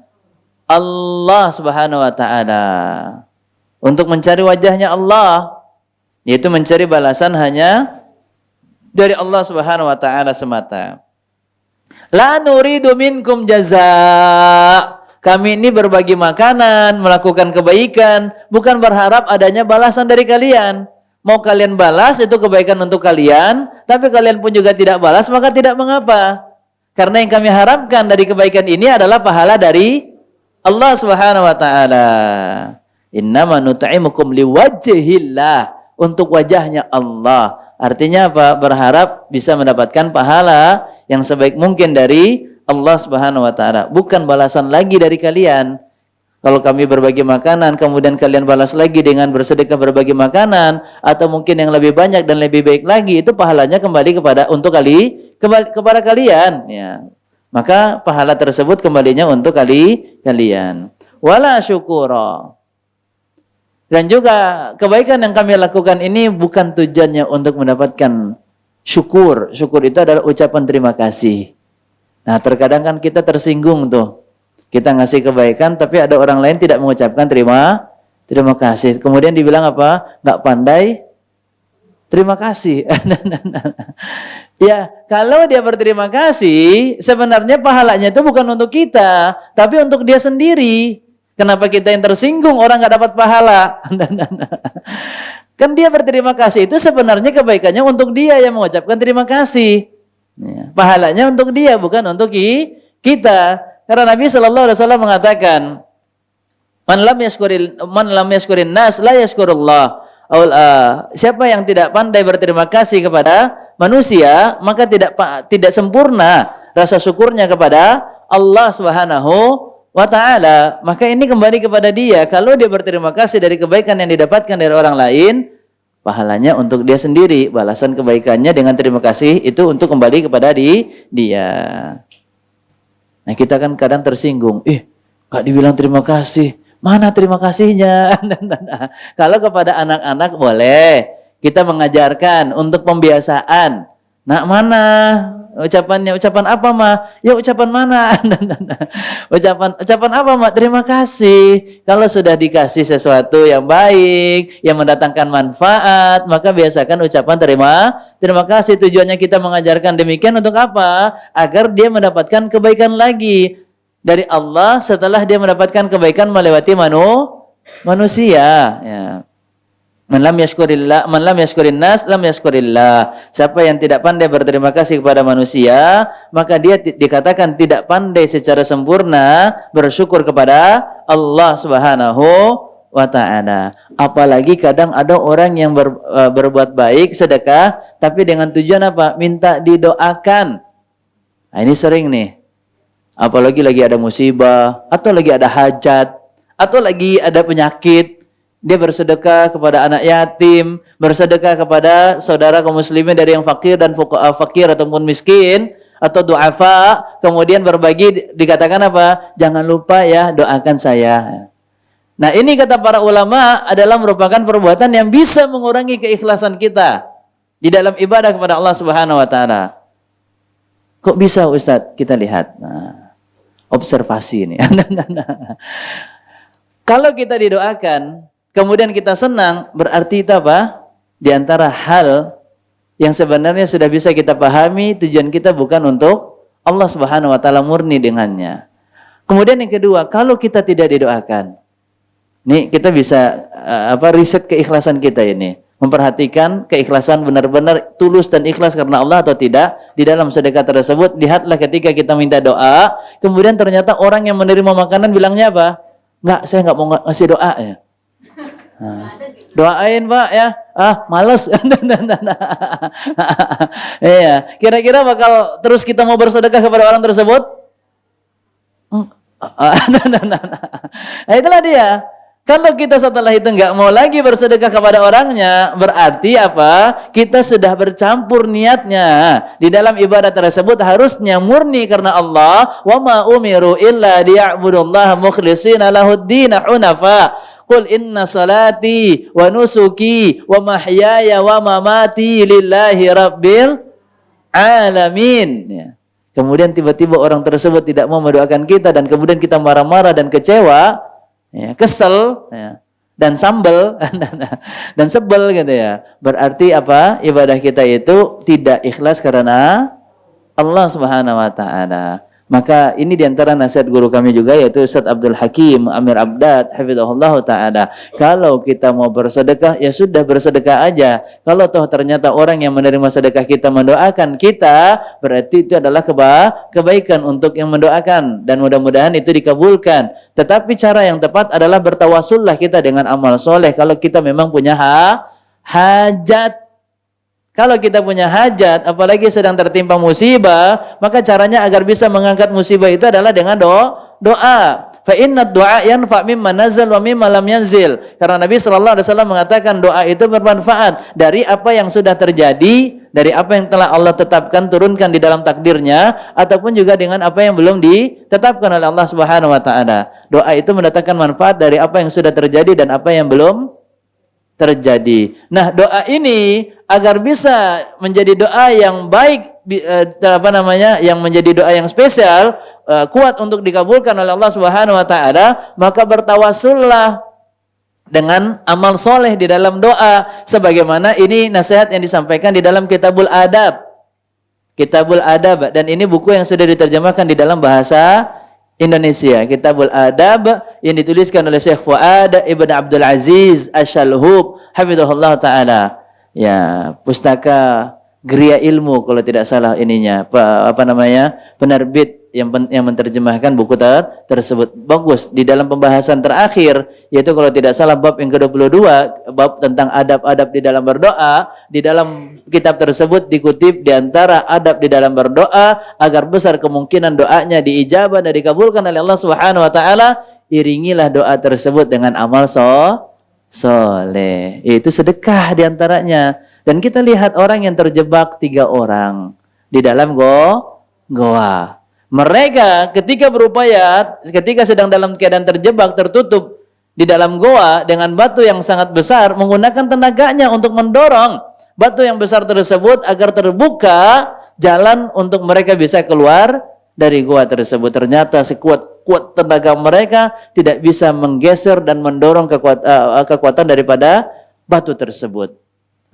Allah Subhanahu wa taala. Untuk mencari wajahnya Allah, yaitu mencari balasan hanya dari Allah Subhanahu wa taala semata. La nuridu minkum jazaa. Kami ini berbagi makanan, melakukan kebaikan, bukan berharap adanya balasan dari kalian. Mau kalian balas itu kebaikan untuk kalian, tapi kalian pun juga tidak balas, maka tidak mengapa. Karena yang kami harapkan dari kebaikan ini adalah pahala dari Allah Subhanahu wa taala. Innama nut'imukum liwajhillah, untuk wajahnya Allah. Artinya apa? Berharap bisa mendapatkan pahala yang sebaik mungkin dari Allah Subhanahu wa taala, bukan balasan lagi dari kalian. Kalau kami berbagi makanan, kemudian kalian balas lagi dengan bersedekah berbagi makanan, atau mungkin yang lebih banyak dan lebih baik lagi, itu pahalanya kembali kepada kalian. Ya. Maka pahala tersebut kembalinya untuk kalian. Wala syukura. Dan juga kebaikan yang kami lakukan ini bukan tujuannya untuk mendapatkan syukur. Syukur itu adalah ucapan terima kasih. Nah, terkadang kan kita tersinggung tuh. Kita ngasih kebaikan, tapi ada orang lain tidak mengucapkan terima kasih. Kemudian dibilang apa? Nggak pandai terima kasih. Ya, kalau dia berterima kasih, sebenarnya pahalanya itu bukan untuk kita, tapi untuk dia sendiri. Kenapa kita yang tersinggung, orang nggak dapat pahala? Kan dia berterima kasih itu sebenarnya kebaikannya untuk dia yang mengucapkan terima kasih. Ya, pahalanya untuk dia, bukan untuk kita. Karena Nabi sallallahu alaihi wasallam mengatakan, "Man lam yashkurin nas la yashkurullah." Siapa yang tidak pandai berterima kasih kepada manusia, maka tidak sempurna rasa syukurnya kepada Allah Subhanahu wa taala. Maka ini kembali kepada dia. Kalau dia berterima kasih dari kebaikan yang didapatkan dari orang lain, pahalanya untuk dia sendiri. Balasan kebaikannya dengan terima kasih itu untuk kembali kepada dia. Nah, kita kan kadang tersinggung. Gak dibilang terima kasih. Mana terima kasihnya? Kalau kepada anak-anak boleh. Kita mengajarkan untuk pembiasaan. Nak mana ucapannya? Ucapan apa, Ma? Ya ucapan mana? Ucapan apa, Ma? Terima kasih. Kalau sudah dikasih sesuatu yang baik, yang mendatangkan manfaat, maka biasakan ucapan terima kasih. Tujuannya kita mengajarkan demikian untuk apa? Agar dia mendapatkan kebaikan lagi dari Allah setelah dia mendapatkan kebaikan melewati manusia. Ya. Man lam yashkurin nas lam yashkurillah. Siapa yang tidak pandai berterima kasih kepada manusia, maka dia dikatakan tidak pandai secara sempurna bersyukur kepada Allah Subhanahu wa taala. Apalagi kadang ada orang yang berbuat baik, sedekah, tapi dengan tujuan apa? Minta didoakan. Nah, ini sering nih. Apalagi lagi ada musibah, atau lagi ada hajat, atau lagi ada penyakit. Dia bersedekah kepada anak yatim, bersedekah kepada saudara kaum muslimin dari yang fakir dan fakir ataupun miskin atau du'afa, kemudian berbagi, dikatakan apa? Jangan lupa ya doakan saya. Nah, ini kata para ulama adalah merupakan perbuatan yang bisa mengurangi keikhlasan kita di dalam ibadah kepada Allah Subhanahu wa taala. Kok bisa, Ustaz? Kita lihat. Nah, observasi ini. Kalau kita didoakan, kemudian kita senang, berarti itu apa? Di antara hal yang sebenarnya sudah bisa kita pahami, tujuan kita bukan untuk Allah Subhanahu wa taala murni dengannya. Kemudian yang kedua, kalau kita tidak didoakan, nih kita bisa riset keikhlasan kita ini, memperhatikan keikhlasan benar-benar tulus dan ikhlas karena Allah atau tidak di dalam sedekah tersebut. Lihatlah ketika kita minta doa, kemudian ternyata orang yang menerima makanan bilangnya apa? Enggak, saya enggak mau ngasih doa ya. Nah, doain Pak ya, Males. Iya, kira-kira bakal terus kita mau bersedekah kepada orang tersebut? Nah, itulah dia. Kalau kita setelah itu nggak mau lagi bersedekah kepada orangnya, berarti apa? Kita sudah bercampur niatnya. Di dalam ibadah tersebut harusnya murni karena Allah. Wa ma umiru illa liya'budullaha mukhlishina lahud-din hunafa. Qul inna salati wa nusuki wa mahyaya wa mamati lillahi rabbil alamin. Ya. Kemudian tiba-tiba orang tersebut tidak mau mendoakan kita dan kemudian kita marah-marah dan kecewa, ya, kesel, ya, dan sambel dan sebel gitu ya. Berarti apa? Ibadah kita itu tidak ikhlas karena Allah Subhanahu wa taala. Maka ini diantara nasihat guru kami juga yaitu Ustaz Abdul Hakim Amir Abdad hafizahullah ta'ala. Kalau kita mau bersedekah ya sudah bersedekah aja. Kalau toh ternyata orang yang menerima sedekah kita mendoakan kita, berarti itu adalah kebaikan untuk yang mendoakan dan mudah-mudahan itu dikabulkan. Tetapi cara yang tepat adalah bertawasullah kita dengan amal soleh kalau kita memang punya hajat. Kalau kita punya hajat, apalagi sedang tertimpa musibah, maka caranya agar bisa mengangkat musibah itu adalah dengan doa. Fa inna du'a yanfa' mimma nazal wa mimma lam yanzil. Karena Nabi sallallahu alaihi wasallam mengatakan doa itu bermanfaat dari apa yang sudah terjadi, dari apa yang telah Allah tetapkan turunkan di dalam takdirnya, ataupun juga dengan apa yang belum ditetapkan oleh Allah Subhanahu wa taala. Doa itu mendatangkan manfaat dari apa yang sudah terjadi dan apa yang belum terjadi. Nah, doa ini agar bisa menjadi doa yang baik, yang menjadi doa yang spesial, kuat untuk dikabulkan oleh Allah Subhanahu wa taala, maka bertawasullah dengan amal soleh di dalam doa, sebagaimana ini nasihat yang disampaikan di dalam Kitabul Adab. Kitabul Adab, dan ini buku yang sudah diterjemahkan di dalam bahasa Indonesia, Kitabul Adab yang dituliskan oleh Syekh Fuad Ibn Abdul Aziz Asy-Syalhub hafizahullah taala. Ya, pustaka Geria Ilmu kalau tidak salah ininya. Penerbit yang menerjemahkan buku tersebut. Bagus di dalam pembahasan terakhir, yaitu kalau tidak salah bab yang ke-22, bab tentang adab-adab di dalam berdoa. Di dalam kitab tersebut dikutip di antara adab di dalam berdoa agar besar kemungkinan doanya diijabah dan dikabulkan oleh Allah Subhanahu wa taala, iringilah doa tersebut dengan amal soleh. Itu sedekah di antaranya. Dan kita lihat orang yang terjebak 3 orang di dalam goa. Mereka ketika berupaya, ketika sedang dalam keadaan terjebak, tertutup di dalam goa dengan batu yang sangat besar, menggunakan tenaganya untuk mendorong batu yang besar tersebut agar terbuka jalan untuk mereka bisa keluar dari goa tersebut. Ternyata sekuat tenaga mereka tidak bisa menggeser dan mendorong kekuatan daripada batu tersebut.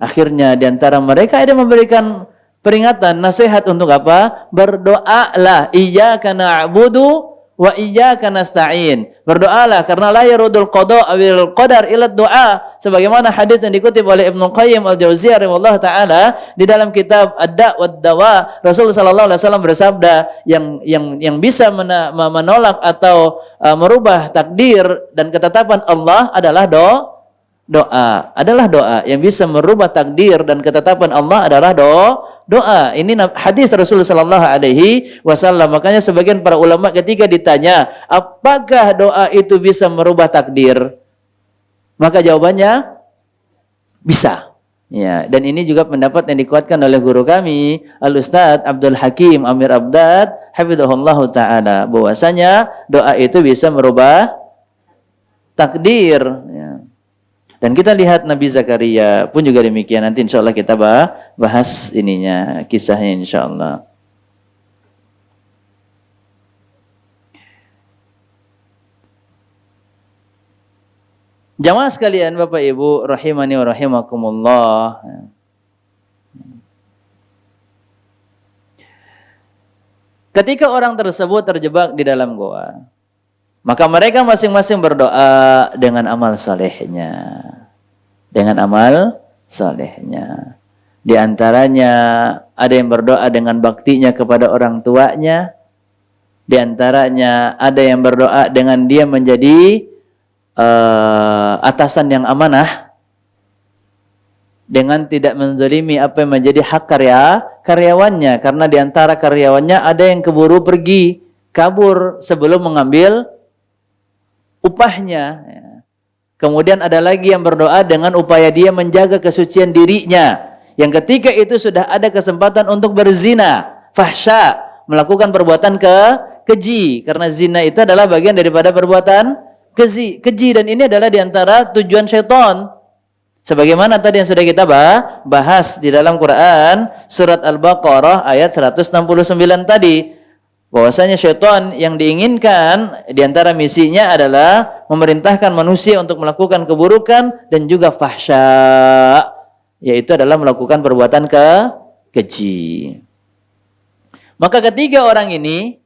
Akhirnya di antara mereka ada memberikan peringatan, nasihat untuk apa? Berdoalah, iyyaka na'budu wa iyyaka nasta'in. Berdoalah karena la yarudul qada awil qadar ila du'a. Sebagaimana hadis yang dikutip oleh Ibnu Qayyim Al-Jauziyah rahimahullah taala di dalam kitab Ad-Da' wad Dawa, Rasulullah sallallahu alaihi wasallam bersabda, yang bisa menolak atau merubah takdir dan ketetapan Allah adalah doa. Yang bisa merubah takdir dan ketetapan Allah adalah doa. Ini hadis Rasulullah sallallahu alaihi wasallam. Makanya sebagian para ulama ketika ditanya, apakah doa itu bisa merubah takdir? Maka jawabannya bisa. Ya, dan ini juga pendapat yang dikuatkan oleh guru kami, Al-Ustaz Abdul Hakim Amir Abdad hafizahullah taala, bahwasanya doa itu bisa merubah takdir, ya. Dan kita lihat Nabi Zakaria pun juga demikian. Nanti insya Allah kita bahas ininya, kisahnya insya Allah. Jamaah sekalian, Bapak Ibu rahimani wa rahimakumullah. Ketika orang tersebut terjebak di dalam goa, maka mereka masing-masing berdoa dengan amal salehnya. Di antaranya ada yang berdoa dengan baktinya kepada orang tuanya. Di antaranya ada yang berdoa dengan dia menjadi atasan yang amanah. dengan tidak menzalimi apa yang menjadi hak karyawannya, karena di antara karyawannya ada yang keburu pergi kabur sebelum mengambil upahnya. Kemudian ada lagi yang berdoa dengan upaya dia menjaga kesucian dirinya, yang ketika itu sudah ada kesempatan untuk berzina, fahsya, melakukan perbuatan keji, karena zina itu adalah bagian daripada perbuatan keji, dan ini adalah di antara tujuan syaitan. Sebagaimana tadi yang sudah kita bahas di dalam Quran surat Al-Baqarah ayat 169 tadi, bahwasanya syaitan yang diinginkan di antara misinya adalah memerintahkan manusia untuk melakukan keburukan dan juga fahsya, yaitu adalah melakukan perbuatan keji. Maka ketiga orang ini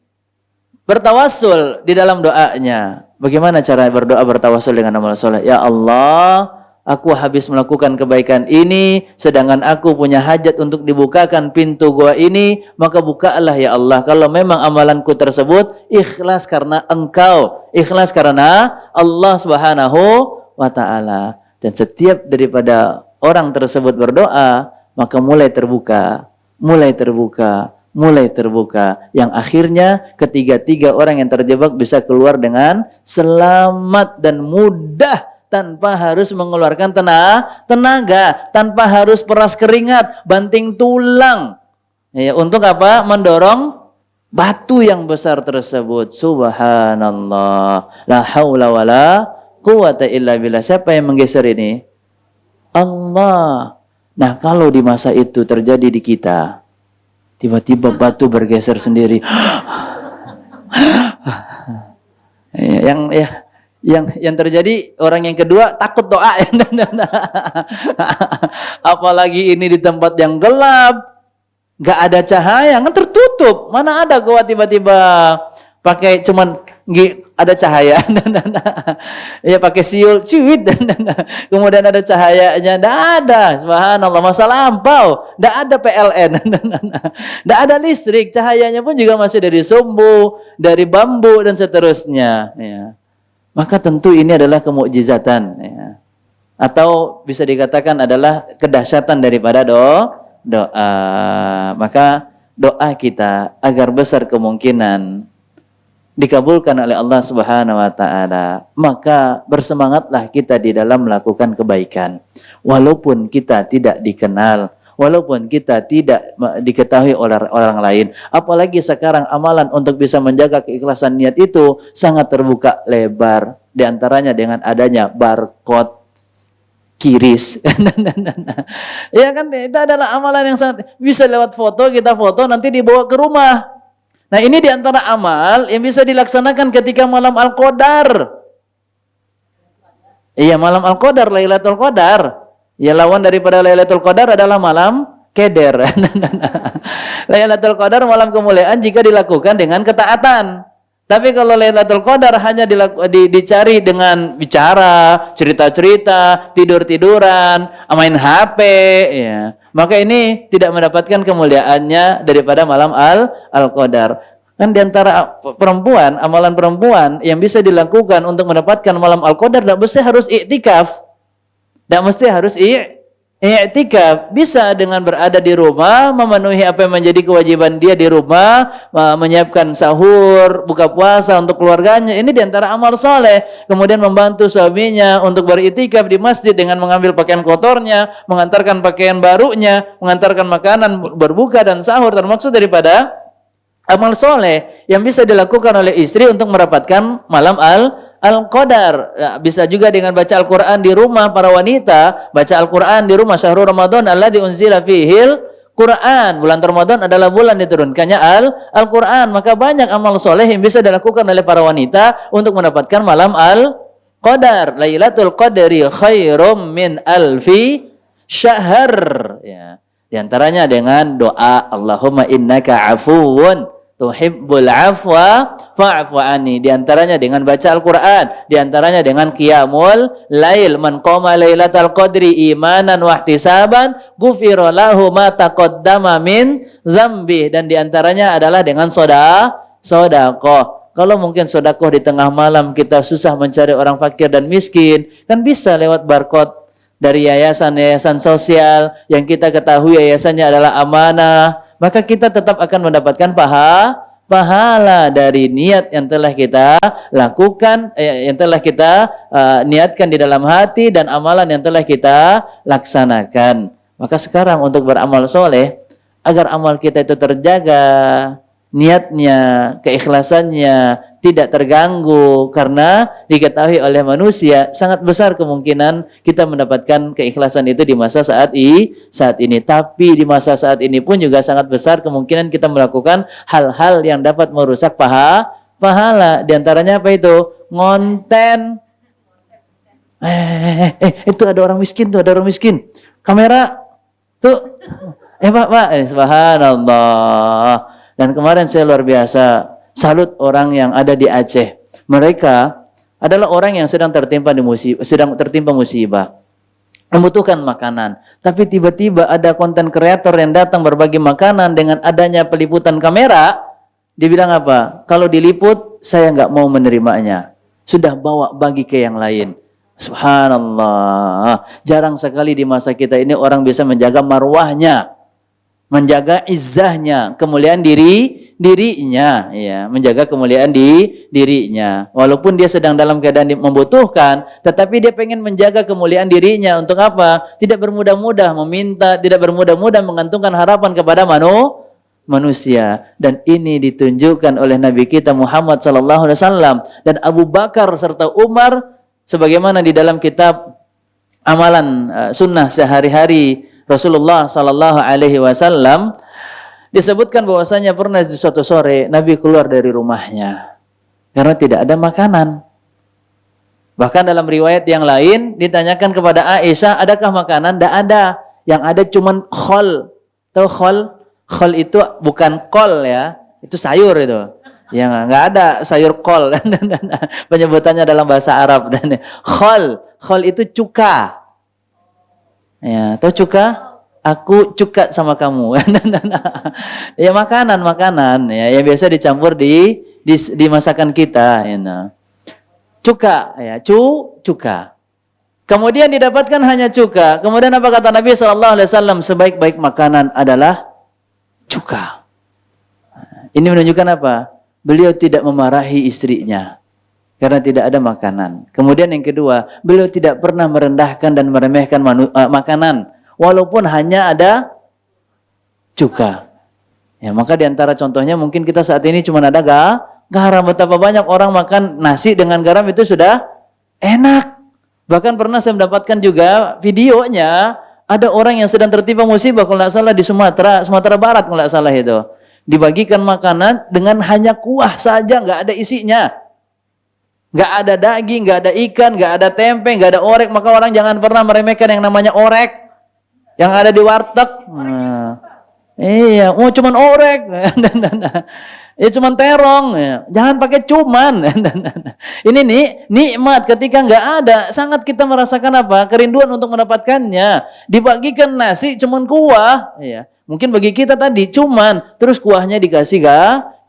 bertawassul di dalam doanya. Bagaimana cara berdoa bertawassul dengan amal soleh? Ya Allah, aku habis melakukan kebaikan ini, sedangkan aku punya hajat untuk dibukakan pintu gua ini, maka bukalah ya Allah. Kalau memang amalanku tersebut ikhlas karena Engkau, ikhlas karena Allah Subhanahu wa Ta'ala. Dan setiap daripada orang tersebut berdoa, maka mulai terbuka, yang akhirnya ketiga-tiga orang yang terjebak bisa keluar dengan selamat dan mudah, tanpa harus mengeluarkan tenaga, tanpa harus peras keringat, banting tulang. Ya, untuk apa? Mendorong batu yang besar tersebut. Subhanallah. La haula wala quwata illa billah. Siapa yang menggeser ini? Allah. Nah, kalau di masa itu terjadi di kita, tiba-tiba batu bergeser sendiri. Yang terjadi orang yang kedua takut doa. Apalagi ini di tempat yang gelap, nggak ada cahaya, kan tertutup. Mana ada gua tiba-tiba pakai cuman ada cahaya, ya pakai siul, cuit, kemudian ada cahayanya, nggak ada. Subhanallah, masa lampau, nggak ada PLN, nggak ada listrik, cahayanya pun juga masih dari sumbu, dari bambu dan seterusnya. Ya. Maka tentu ini adalah kemukjizatan, ya. Atau bisa dikatakan adalah kedahsyatan daripada doa. Maka doa kita agar besar kemungkinan dikabulkan oleh Allah Subhanahu wa Ta'ala, maka bersemangatlah kita di dalam melakukan kebaikan, walaupun kita tidak dikenal, walaupun kita tidak diketahui oleh orang lain. Apalagi sekarang amalan untuk bisa menjaga keikhlasan niat itu sangat terbuka lebar, di antaranya dengan adanya barcode kiris. Ya kan, itu adalah amalan yang sangat bisa lewat foto, kita foto nanti dibawa ke rumah. Nah, ini di antara amal yang bisa dilaksanakan ketika malam Al-Qadar. Iya, malam Al-Qadar, Lailatul Qadar. Ya, lawan daripada Lailatul Qadar adalah malam Qadar. Lailatul Qadar malam kemuliaan jika dilakukan dengan ketaatan. Tapi kalau Lailatul Qadar hanya dicari dengan bicara, cerita-cerita, tidur-tiduran, main HP, ya, maka ini tidak mendapatkan kemuliaannya daripada malam Al-Qadar. Kan di antara perempuan, amalan perempuan yang bisa dilakukan untuk mendapatkan malam Al-Qadar, tidak mesti harus iktikaf. Tidak mesti harus i'tikaf, bisa dengan berada di rumah, memenuhi apa yang menjadi kewajiban dia di rumah, menyiapkan sahur, buka puasa untuk keluarganya. Ini diantara amal soleh. Kemudian membantu suaminya untuk beriktikaf di masjid dengan mengambil pakaian kotornya, mengantarkan pakaian barunya, mengantarkan makanan berbuka dan sahur, termasuk daripada amal soleh yang bisa dilakukan oleh istri untuk mendapatkan malam Al-Qadar. Nah, bisa juga dengan baca Al-Quran di rumah. Para wanita baca Al-Quran di rumah. Syahrul Ramadan alladzi unzila fihil Quran. Bulan Ramadan adalah bulan diturunkannya Al-Quran. Maka banyak amal soleh yang bisa dilakukan oleh para wanita untuk mendapatkan malam Al-Qadar. Lailatul Qadri khairum min alfi syahr. Ya. Di antaranya dengan doa Allahumma innaka afuwun tuhibbul afwa fa'fu anni. Di antaranya dengan baca Al-Qur'an, di antaranya dengan qiyamul lail. Man qama lailatal qadri imanan wa ihtisaban ghufira lahu ma taqaddama min dzambi. Dan di antaranya adalah dengan sedekah. Kalau mungkin sedekah di tengah malam kita susah mencari orang fakir dan miskin, kan bisa lewat barcode dari yayasan-yayasan sosial yang kita ketahui yayasannya adalah amanah, maka kita tetap akan mendapatkan pahala dari niat yang telah kita lakukan, yang telah kita niatkan di dalam hati dan amalan yang telah kita laksanakan. Maka sekarang untuk beramal soleh, agar amal kita itu terjaga, niatnya, keikhlasannya tidak terganggu, karena diketahui oleh manusia sangat besar kemungkinan kita mendapatkan keikhlasan itu di masa saat ini. Tapi di masa saat ini pun juga sangat besar kemungkinan kita melakukan hal-hal yang dapat merusak pahala. Di antaranya apa itu? Ngonten. Itu ada orang miskin tuh, ada orang miskin. Kamera tuh. Pak, subhanallah. Dan kemarin saya luar biasa salut orang yang ada di Aceh. Mereka adalah orang yang sedang tertimpa musibah, membutuhkan makanan. Tapi tiba-tiba ada konten kreator yang datang berbagi makanan. Dengan adanya peliputan kamera, dia bilang apa? Kalau diliput, saya nggak mau menerimanya. Sudah bawa bagi ke yang lain. Subhanallah. Jarang sekali di masa kita ini orang bisa menjaga marwahnya, menjaga izzahnya, kemuliaan dirinya, ya, menjaga kemuliaan dirinya. Walaupun dia sedang dalam keadaan membutuhkan, tetapi dia pengen menjaga kemuliaan dirinya. Untuk apa? Tidak bermudah-mudah meminta, tidak bermudah-mudah menggantungkan harapan kepada manusia. Dan ini ditunjukkan oleh Nabi kita Muhammad SAW dan Abu Bakar serta Umar, sebagaimana di dalam kitab amalan sunnah sehari-hari Rasulullah Sallallahu Alaihi Wasallam disebutkan bahwasanya pernah di suatu sore Nabi keluar dari rumahnya karena tidak ada makanan. Bahkan dalam riwayat yang lain ditanyakan kepada Aisyah, adakah makanan? Tidak ada. Yang ada cuman khol. Tahu khol? Khol itu bukan kol ya, itu sayur itu. Ya nggak ada sayur kol. Penyebutannya dalam bahasa Arab. Dan khol itu cuka. Ya, tahu cuka? Aku cuka sama kamu. Ya makanan ya yang biasa dicampur di masakan kita, ya. Cuka, ya, cuka. Kemudian didapatkan hanya cuka. Kemudian apa kata Nabi SAW? Sebaik-baik makanan adalah cuka. Ini menunjukkan apa? Beliau tidak memarahi istrinya karena tidak ada makanan. Kemudian yang kedua, beliau tidak pernah merendahkan dan meremehkan makanan, walaupun hanya ada cuka. Ya, maka diantara contohnya mungkin kita saat ini cuma ada garam. Betapa banyak orang makan nasi dengan garam itu sudah enak. Bahkan pernah saya mendapatkan juga videonya, ada orang yang sedang tertimpa musibah, kalau nggak salah di Sumatera Barat, kalau nggak salah itu. Dibagikan makanan dengan hanya kuah saja, nggak ada isinya. Nggak ada daging, nggak ada ikan, nggak ada tempe, nggak ada orek. Maka orang jangan pernah meremehkan yang namanya orek yang ada di warteg. Iya, cuman orek. Ya cuman terong. Jangan pakai cuman. Ini nih nikmat ketika nggak ada, sangat kita merasakan apa? Kerinduan untuk mendapatkannya. Dibagikan nasi cuman kuah. Iya. Mungkin bagi kita tadi cuman, terus kuahnya dikasih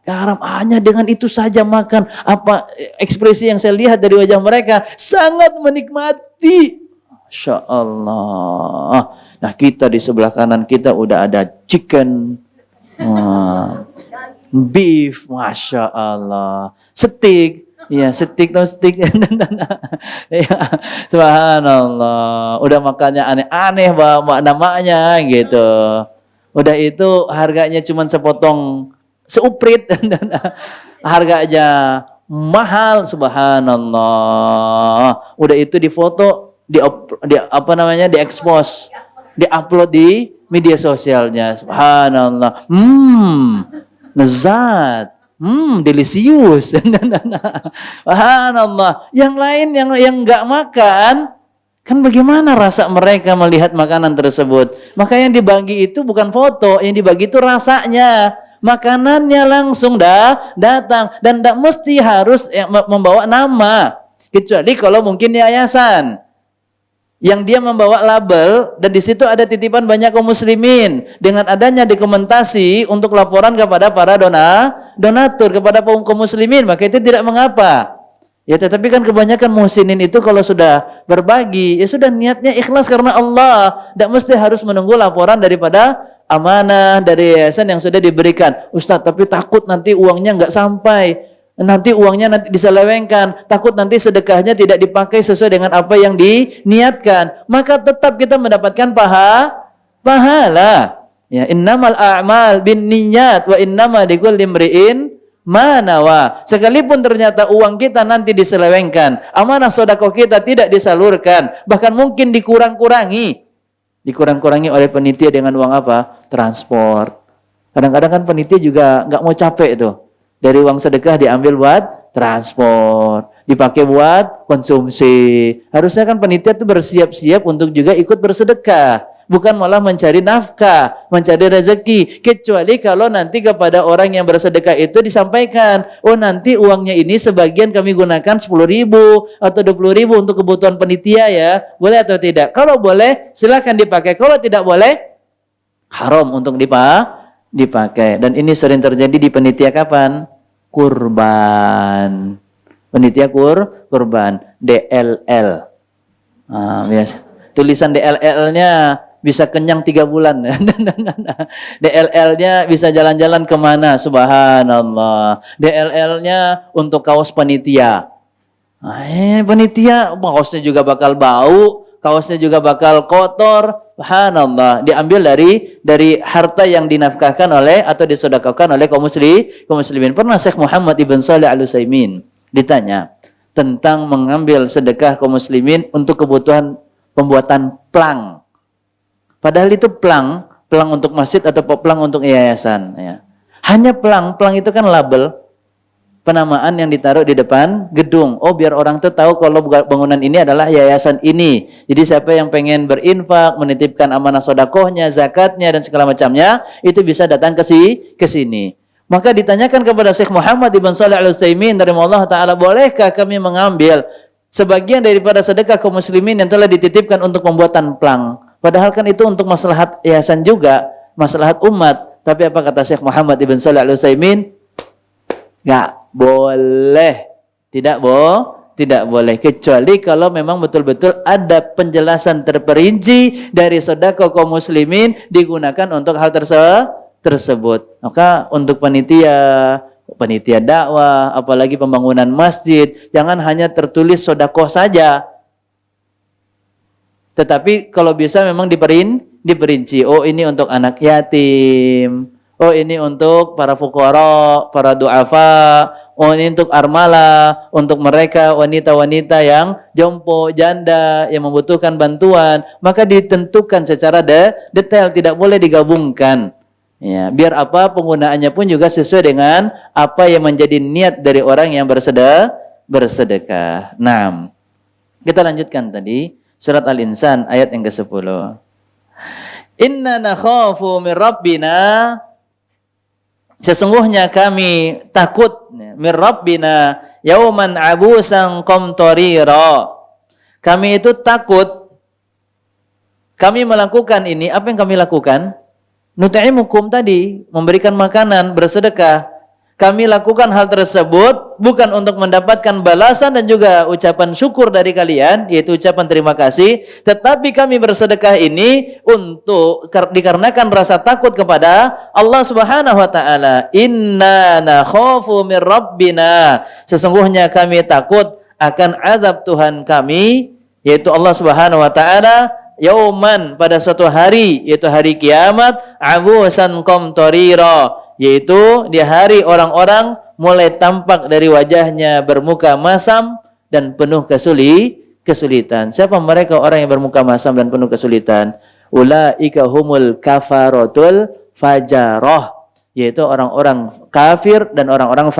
garam, hanya dengan itu saja makan. Apa ekspresi yang saya lihat dari wajah mereka, sangat menikmati. Masya Allah. Nah kita di sebelah kanan kita udah ada chicken, beef, Masya Allah, steak. Ya, steak. Ya, subhanallah. Udah makannya aneh-aneh namanya gitu. Udah itu harganya cuma sepotong seuprit dan harganya mahal, subhanallah. Udah itu difoto, diekspos, diupload di media sosialnya, subhanallah. Lezat, delicious. Subhanallah. Yang lain yang enggak makan, kan bagaimana rasa mereka melihat makanan tersebut? Maka yang dibagi itu bukan foto, yang dibagi itu rasanya. Makanannya langsung datang dan tidak mesti harus membawa nama, kecuali kalau mungkin yayasan yang dia membawa label dan di situ ada titipan banyak kaum muslimin, dengan adanya dokumentasi untuk laporan kepada para donatur, kepada kaum muslimin, maka itu tidak mengapa. Ya, tetapi kan kebanyakan muhsinin itu kalau sudah berbagi, ya sudah niatnya ikhlas karena Allah. Tidak mesti harus menunggu laporan daripada amanah dari yayasan yang sudah diberikan. Ustadz, tapi takut nanti uangnya nggak sampai. Nanti uangnya nanti diselewengkan. Takut nanti sedekahnya tidak dipakai sesuai dengan apa yang diniatkan. Maka tetap kita mendapatkan pahala. Ya, innamal a'mal bin niyyat wa innama likulli imri'in manawa. Sekalipun ternyata uang kita nanti diselewengkan, amanah sedekah kita tidak disalurkan, bahkan mungkin dikurang-kurangi oleh panitia dengan uang apa? Transport. Kadang-kadang kan panitia juga nggak mau capek tuh. Dari uang sedekah diambil buat transport, dipakai buat konsumsi. Harusnya kan panitia tuh bersiap-siap untuk juga ikut bersedekah. Bukan malah mencari nafkah, mencari rezeki. Kecuali kalau nanti kepada orang yang bersedekah itu disampaikan, oh nanti uangnya ini sebagian kami gunakan 10.000 atau 20.000 untuk kebutuhan panitia ya. Boleh atau tidak? Kalau boleh, silakan dipakai. Kalau tidak boleh, haram untuk dipakai. Dan ini sering terjadi di panitia kapan? Kurban. Panitia kurban. DLL. Biasa. Tulisan DLL-nya bisa kenyang 3 bulan. DLL-nya bisa jalan-jalan kemana? Subhanallah. DLL-nya untuk kaos panitia. Panitia, kaosnya juga bakal bau, kaosnya juga bakal kotor. Subhanallah. Diambil dari harta yang dinafkahkan oleh atau disedekahkan oleh kaum muslimin. Pernah Syekh Muhammad ibn Shalih Al-Utsaimin ditanya tentang mengambil sedekah kaum muslimin untuk kebutuhan pembuatan plang. Padahal itu plang untuk masjid atau plang untuk yayasan. Ya. Hanya plang itu kan label penamaan yang ditaruh di depan gedung. Oh, biar orang tuh tahu kalau bangunan ini adalah yayasan ini. Jadi siapa yang pengen berinfak, menitipkan amanah sedekahnya, zakatnya dan segala macamnya, itu bisa datang ke sini. Maka ditanyakan kepada Syekh Muhammad ibn Shalih Al-Utsaimin rahimahullah taala, bolehkah kami mengambil sebagian daripada sedekah kaum muslimin yang telah dititipkan untuk pembuatan plang? Padahal kan itu untuk maslahat yayasan juga, maslahat umat. Tapi apa kata Syekh Muhammad ibn Shalih Al-Utsaimin? Nggak boleh. Tidak boleh. Kecuali kalau memang betul-betul ada penjelasan terperinci dari sedekah kaum muslimin digunakan untuk hal tersebut. Maka untuk panitia dakwah, apalagi pembangunan masjid, jangan hanya tertulis sedekah saja. Tetapi kalau bisa memang diperinci. Oh, ini untuk anak yatim. Oh, ini untuk para fuqara, para du'afa. Oh, ini untuk armala, untuk mereka wanita-wanita yang jompo, janda, yang membutuhkan bantuan. Maka ditentukan secara detail, tidak boleh digabungkan. Ya, biar apa penggunaannya pun juga sesuai dengan apa yang menjadi niat dari orang yang bersedekah. Nah, kita lanjutkan tadi. Surat Al-Insan ayat yang ke-10. Inna nakhafu min rabbina, sesungguhnya kami takut min rabbina yauman abusan qamtarira. Kami itu takut, kami melakukan ini, apa yang kami lakukan? Nut'imukum tadi, memberikan makanan, bersedekah. Kami lakukan hal tersebut bukan untuk mendapatkan balasan dan juga ucapan syukur dari kalian, yaitu ucapan terima kasih, tetapi kami bersedekah ini untuk dikarenakan rasa takut kepada Allah Subhanahu wa taala. Inna nakhafu mir rabbina, sesungguhnya kami takut akan azab Tuhan kami, yaitu Allah Subhanahu wa taala, yauman, pada suatu hari, yaitu hari kiamat, abusan qamtarira, yaitu di hari orang-orang mulai tampak dari wajahnya bermuka masam dan penuh kesulitan. Siapa mereka orang yang bermuka masam dan penuh kesulitan? Ulaika humul kafaratul fajarah, yaitu orang-orang kafir dan orang-orang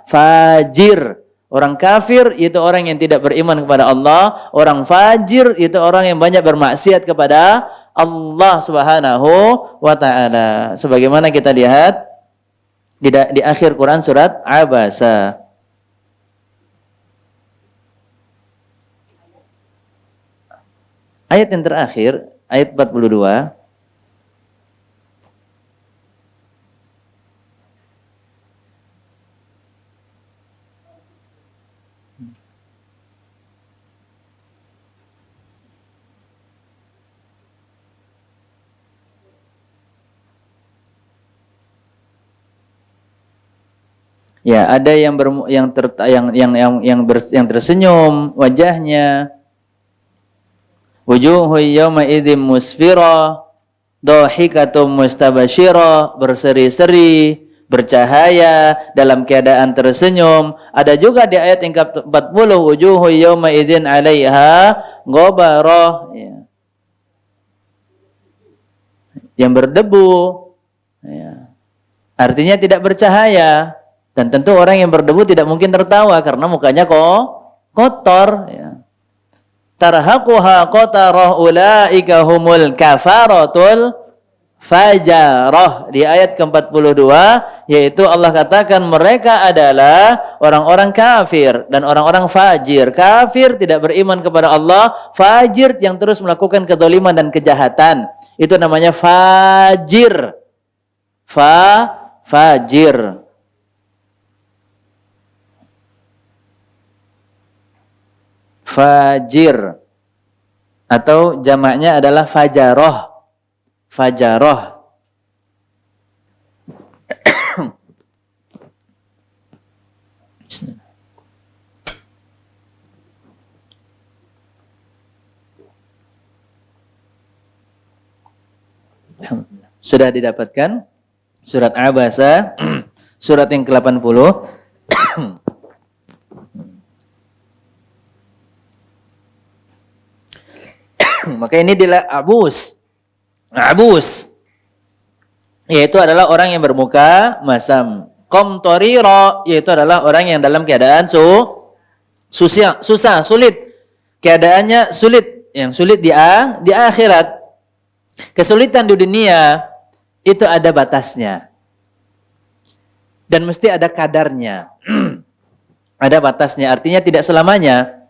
fajir. Orang kafir itu orang yang tidak beriman kepada Allah. Orang fajir itu orang yang banyak bermaksiat kepada Allah Subhanahu wa ta'ala. Sebagaimana kita lihat di akhir Quran surat Abasa. Ayat yang terakhir, ayat 42. Ya, ada yang tersenyum wajahnya. Wujuhu yawma idzin musfira, dhahikatum mustabashira, berseri-seri, bercahaya dalam keadaan tersenyum. Ada juga di ayat yang ke-40, wujuhu yawma idzin 'alaiha ghabarah, ya, yang berdebu, ya. Artinya tidak bercahaya. Dan tentu orang yang berdebu tidak mungkin tertawa karena mukanya kotor, ya. Tarhaquha qatarah ulaika humul kafaratul fajarah. Di ayat ke-42 yaitu Allah katakan mereka adalah orang-orang kafir dan orang-orang fajir. Kafir tidak beriman kepada Allah, fajir yang terus melakukan kezaliman dan kejahatan. Itu namanya fajir. Fajir. Fajir atau jamaknya adalah fajaroh. Fajaroh. Sudah didapatkan surat Abasa, surat yang ke-80. Maka ini adalah abus, yaitu adalah orang yang bermuka masam. Qamtarira, yaitu adalah orang yang dalam keadaan susah, sulit. Keadaannya sulit, yang sulit di akhirat. Kesulitan di dunia itu ada batasnya. Dan mesti ada kadarnya. Ada batasnya, artinya tidak selamanya.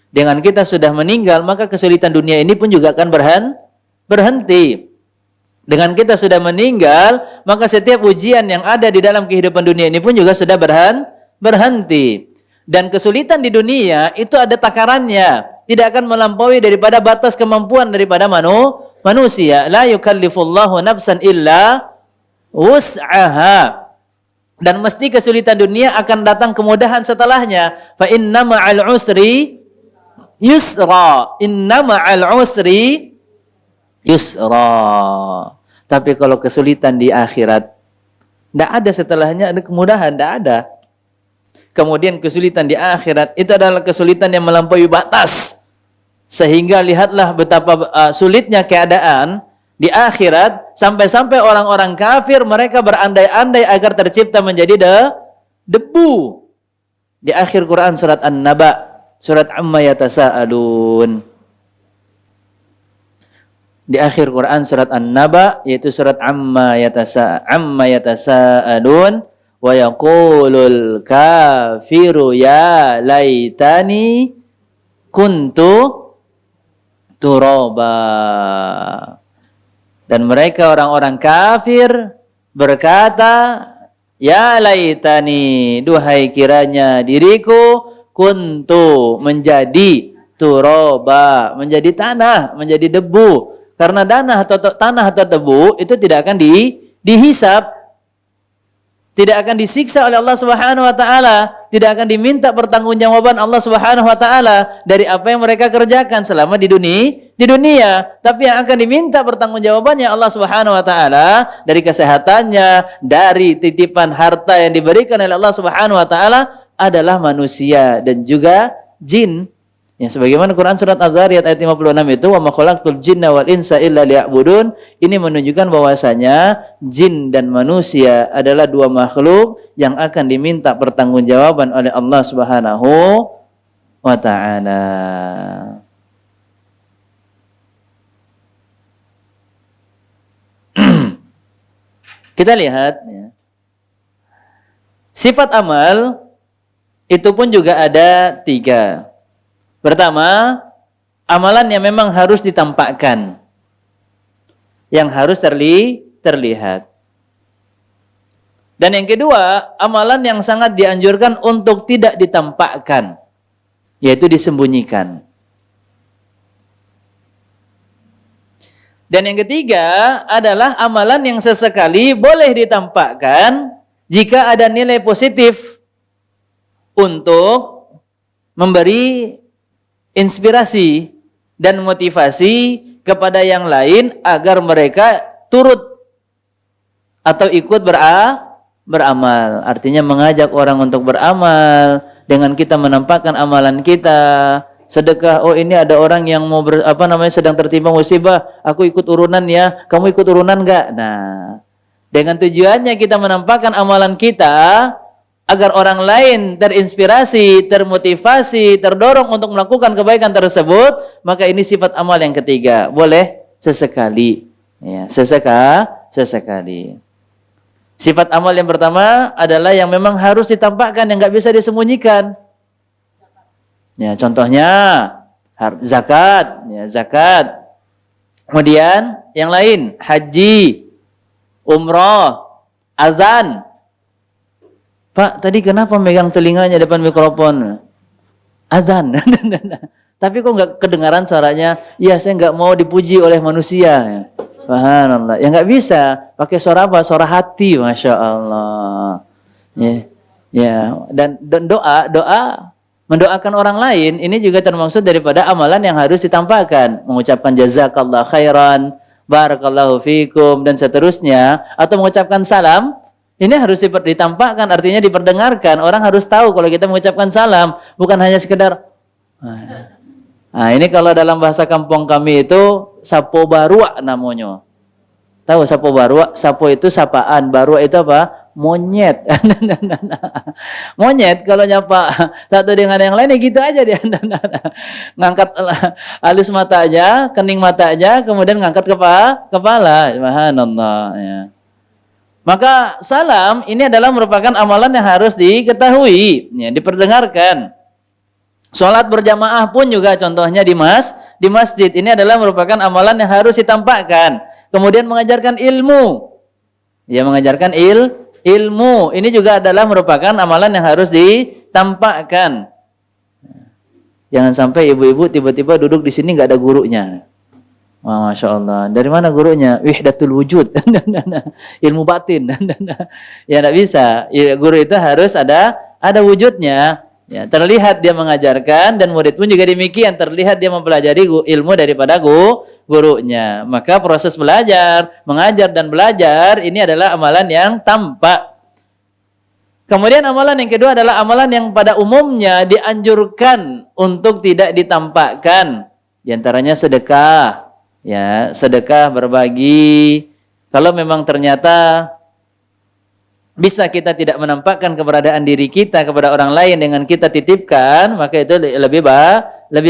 Dengan kita sudah meninggal, maka kesulitan dunia ini pun juga akan berhenti. Dengan kita sudah meninggal, maka setiap ujian yang ada di dalam kehidupan dunia ini pun juga sudah berhenti. Dan kesulitan di dunia itu ada takarannya. Tidak akan melampaui daripada batas kemampuan daripada manusia. La yukallifullahu nafsan illa wus'aha. Dan mesti kesulitan dunia akan datang kemudahan setelahnya. Fa inna ma'al usri yusra, inna ma'al usri yusra. Tapi kalau kesulitan di akhirat, tidak ada setelahnya ada kemudahan, tidak ada. Kemudian kesulitan di akhirat itu adalah kesulitan yang melampaui batas. Sehingga lihatlah betapa sulitnya keadaan di akhirat, sampai-sampai orang-orang kafir mereka berandai-andai agar tercipta menjadi debu. Di akhir Quran surat An-Naba, surat Amma Yatasa'alun. Di akhir Quran surat An-Naba, yaitu surat Amma Yatasa'alun. Wa yaqulul kafiru ya laitani kuntu turaba. Dan mereka orang-orang kafir berkata, ya laitani, duhai kiranya diriku kuntu menjadi turaba, menjadi tanah, menjadi debu. Karena tanah atau debu itu tidak akan dihisap, tidak akan disiksa oleh Allah Subhanahu wa taala, tidak akan diminta pertanggungjawaban Allah Subhanahu wa taala dari apa yang mereka kerjakan selama di dunia, tapi yang akan diminta pertanggungjawabannya Allah Subhanahu wa taala dari kesehatannya, dari titipan harta yang diberikan oleh Allah Subhanahu wa taala adalah manusia dan juga jin. Yang sebagaimana Quran surat Az-Zariyat ayat 56 itu, wa ma khalaqtul jinna wal insa illa liya'budun. Ini menunjukkan bahwasanya jin dan manusia adalah dua makhluk yang akan diminta pertanggungjawaban oleh Allah Subhanahu wa taala. Kita lihat ya. Sifat amal itu pun juga ada 3. Pertama, amalan yang memang harus ditampakkan, yang harus terlihat. Dan yang kedua, amalan yang sangat dianjurkan untuk tidak ditampakkan, yaitu disembunyikan. Dan yang ketiga adalah amalan yang sesekali boleh ditampakkan jika ada nilai positif untuk memberi inspirasi dan motivasi kepada yang lain agar mereka turut atau ikut beramal. Artinya mengajak orang untuk beramal dengan kita menampakkan amalan kita. Sedekah, oh ini ada orang yang mau sedang tertimpa musibah, aku ikut urunan ya, kamu ikut urunan enggak? Nah, dengan tujuannya kita menampakkan amalan kita agar orang lain terinspirasi, termotivasi, terdorong untuk melakukan kebaikan tersebut, maka ini sifat amal yang ketiga. Boleh sesekali, ya, sesekali. Sifat amal yang pertama adalah yang memang harus ditampakkan, yang nggak bisa disembunyikan. Ya, contohnya zakat, ya, zakat. Kemudian yang lain, haji, umroh, azan. Pak, tadi kenapa megang telinganya depan mikrofon? Azan. Tapi kok nggak kedengaran suaranya? Ya, saya nggak mau dipuji oleh manusia. Subhanallah. Ya nggak bisa. Pakai suara apa? Suara hati, masya Allah. Ya, ya. Dan doa mendoakan orang lain ini juga termaksud daripada amalan yang harus ditampakkan. Mengucapkan jazakallah khairan, barakallahu fikum, dan seterusnya. Atau mengucapkan salam, ini harus ditampakkan, artinya diperdengarkan. Orang harus tahu kalau kita mengucapkan salam, bukan hanya sekedar. Nah, ini kalau dalam bahasa kampung kami itu sapo barua namanya. Tahu sapo barua? Sapo itu sapaan, barua itu apa? Monyet. Monyet kalau nyapa satu dengan yang lain gitu aja dia. Ngangkat alis matanya, kening matanya, kemudian ngangkat kepala. Subhanallah, ya. Maka salam ini adalah merupakan amalan yang harus diketahui, ya, diperdengarkan. Sholat berjamaah pun juga contohnya di masjid ini adalah merupakan amalan yang harus ditampakkan. Kemudian mengajarkan ilmu, ya, mengajarkan ilmu ini juga adalah merupakan amalan yang harus ditampakkan. Jangan sampai ibu-ibu tiba-tiba duduk di sini nggak ada gurunya. Wah, masya Allah. Dari mana gurunya? Wihdatul wujud. Ilmu batin. Ya nggak bisa. Ya, guru itu harus ada wujudnya. Ya, terlihat dia mengajarkan dan murid pun juga demikian. Terlihat dia mempelajari ilmu daripada gurunya. Maka proses belajar, mengajar dan belajar ini adalah amalan yang tampak. Kemudian amalan yang kedua adalah amalan yang pada umumnya dianjurkan untuk tidak ditampakkan. Di antaranya sedekah. Ya, sedekah, berbagi. Kalau memang ternyata bisa kita tidak menampakkan keberadaan diri kita kepada orang lain dengan kita titipkan, maka itu lebih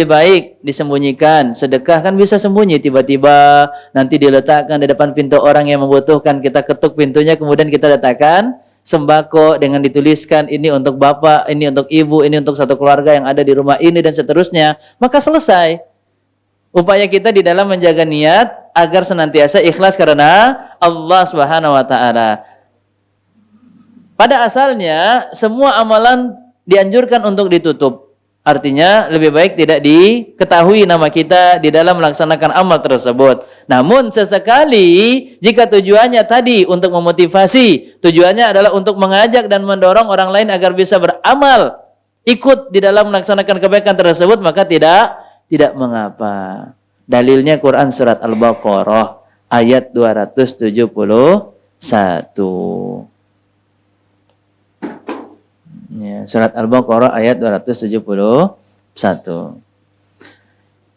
baik disembunyikan. Sedekah kan bisa sembunyi, tiba-tiba nanti diletakkan di depan pintu orang yang membutuhkan, kita ketuk pintunya, kemudian kita letakkan sembako dengan dituliskan ini untuk bapak, ini untuk ibu, ini untuk satu keluarga yang ada di rumah ini dan seterusnya, maka selesai. Upaya kita di dalam menjaga niat agar senantiasa ikhlas karena Allah Subhanahu wa taala. Pada asalnya semua amalan dianjurkan untuk ditutup. Artinya lebih baik tidak diketahui nama kita di dalam melaksanakan amal tersebut. Namun sesekali jika tujuannya tadi untuk memotivasi, tujuannya adalah untuk mengajak dan mendorong orang lain agar bisa beramal, ikut di dalam melaksanakan kebaikan tersebut, maka tidak mengapa. Dalilnya Quran surat Al-Baqarah ayat 271. Ya, surat Al-Baqarah ayat 271.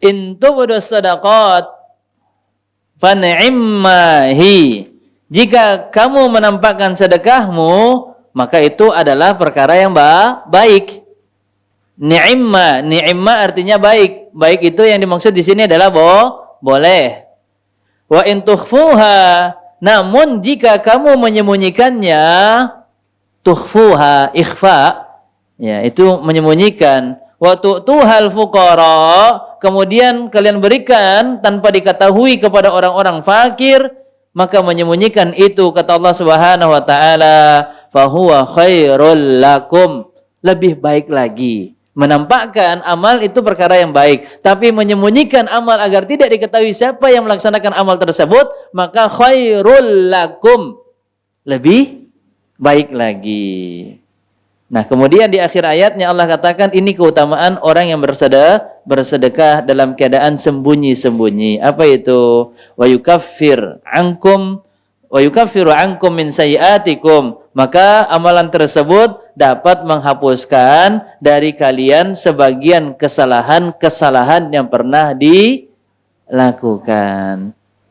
In tubdu shadaqat fa ni'mahi. Jika kamu menampakkan sedekahmu, maka itu adalah perkara yang baik. Ni'ma artinya baik. Baik itu yang dimaksud di sini adalah boleh. Wa in tukhfuha, namun jika kamu menyembunyikannya, tukhfuha, ikhfa, ya, itu menyembunyikan. Wa tu'tuhal fuqara, kemudian kalian berikan tanpa diketahui kepada orang-orang fakir, maka menyembunyikan itu kata Allah Subhanahu wa taala, fa huwa khairul lakum, lebih baik lagi. Menampakkan amal itu perkara yang baik, tapi menyembunyikan amal agar tidak diketahui siapa yang melaksanakan amal tersebut, maka khairul lakum, lebih baik lagi. Nah, kemudian di akhir ayatnya Allah katakan ini keutamaan orang yang bersedekah dalam keadaan sembunyi-sembunyi. Apa itu? Wa yukaffiru ankum min sayyi'atikum. Maka amalan tersebut dapat menghapuskan dari kalian sebagian kesalahan-kesalahan yang pernah dilakukan.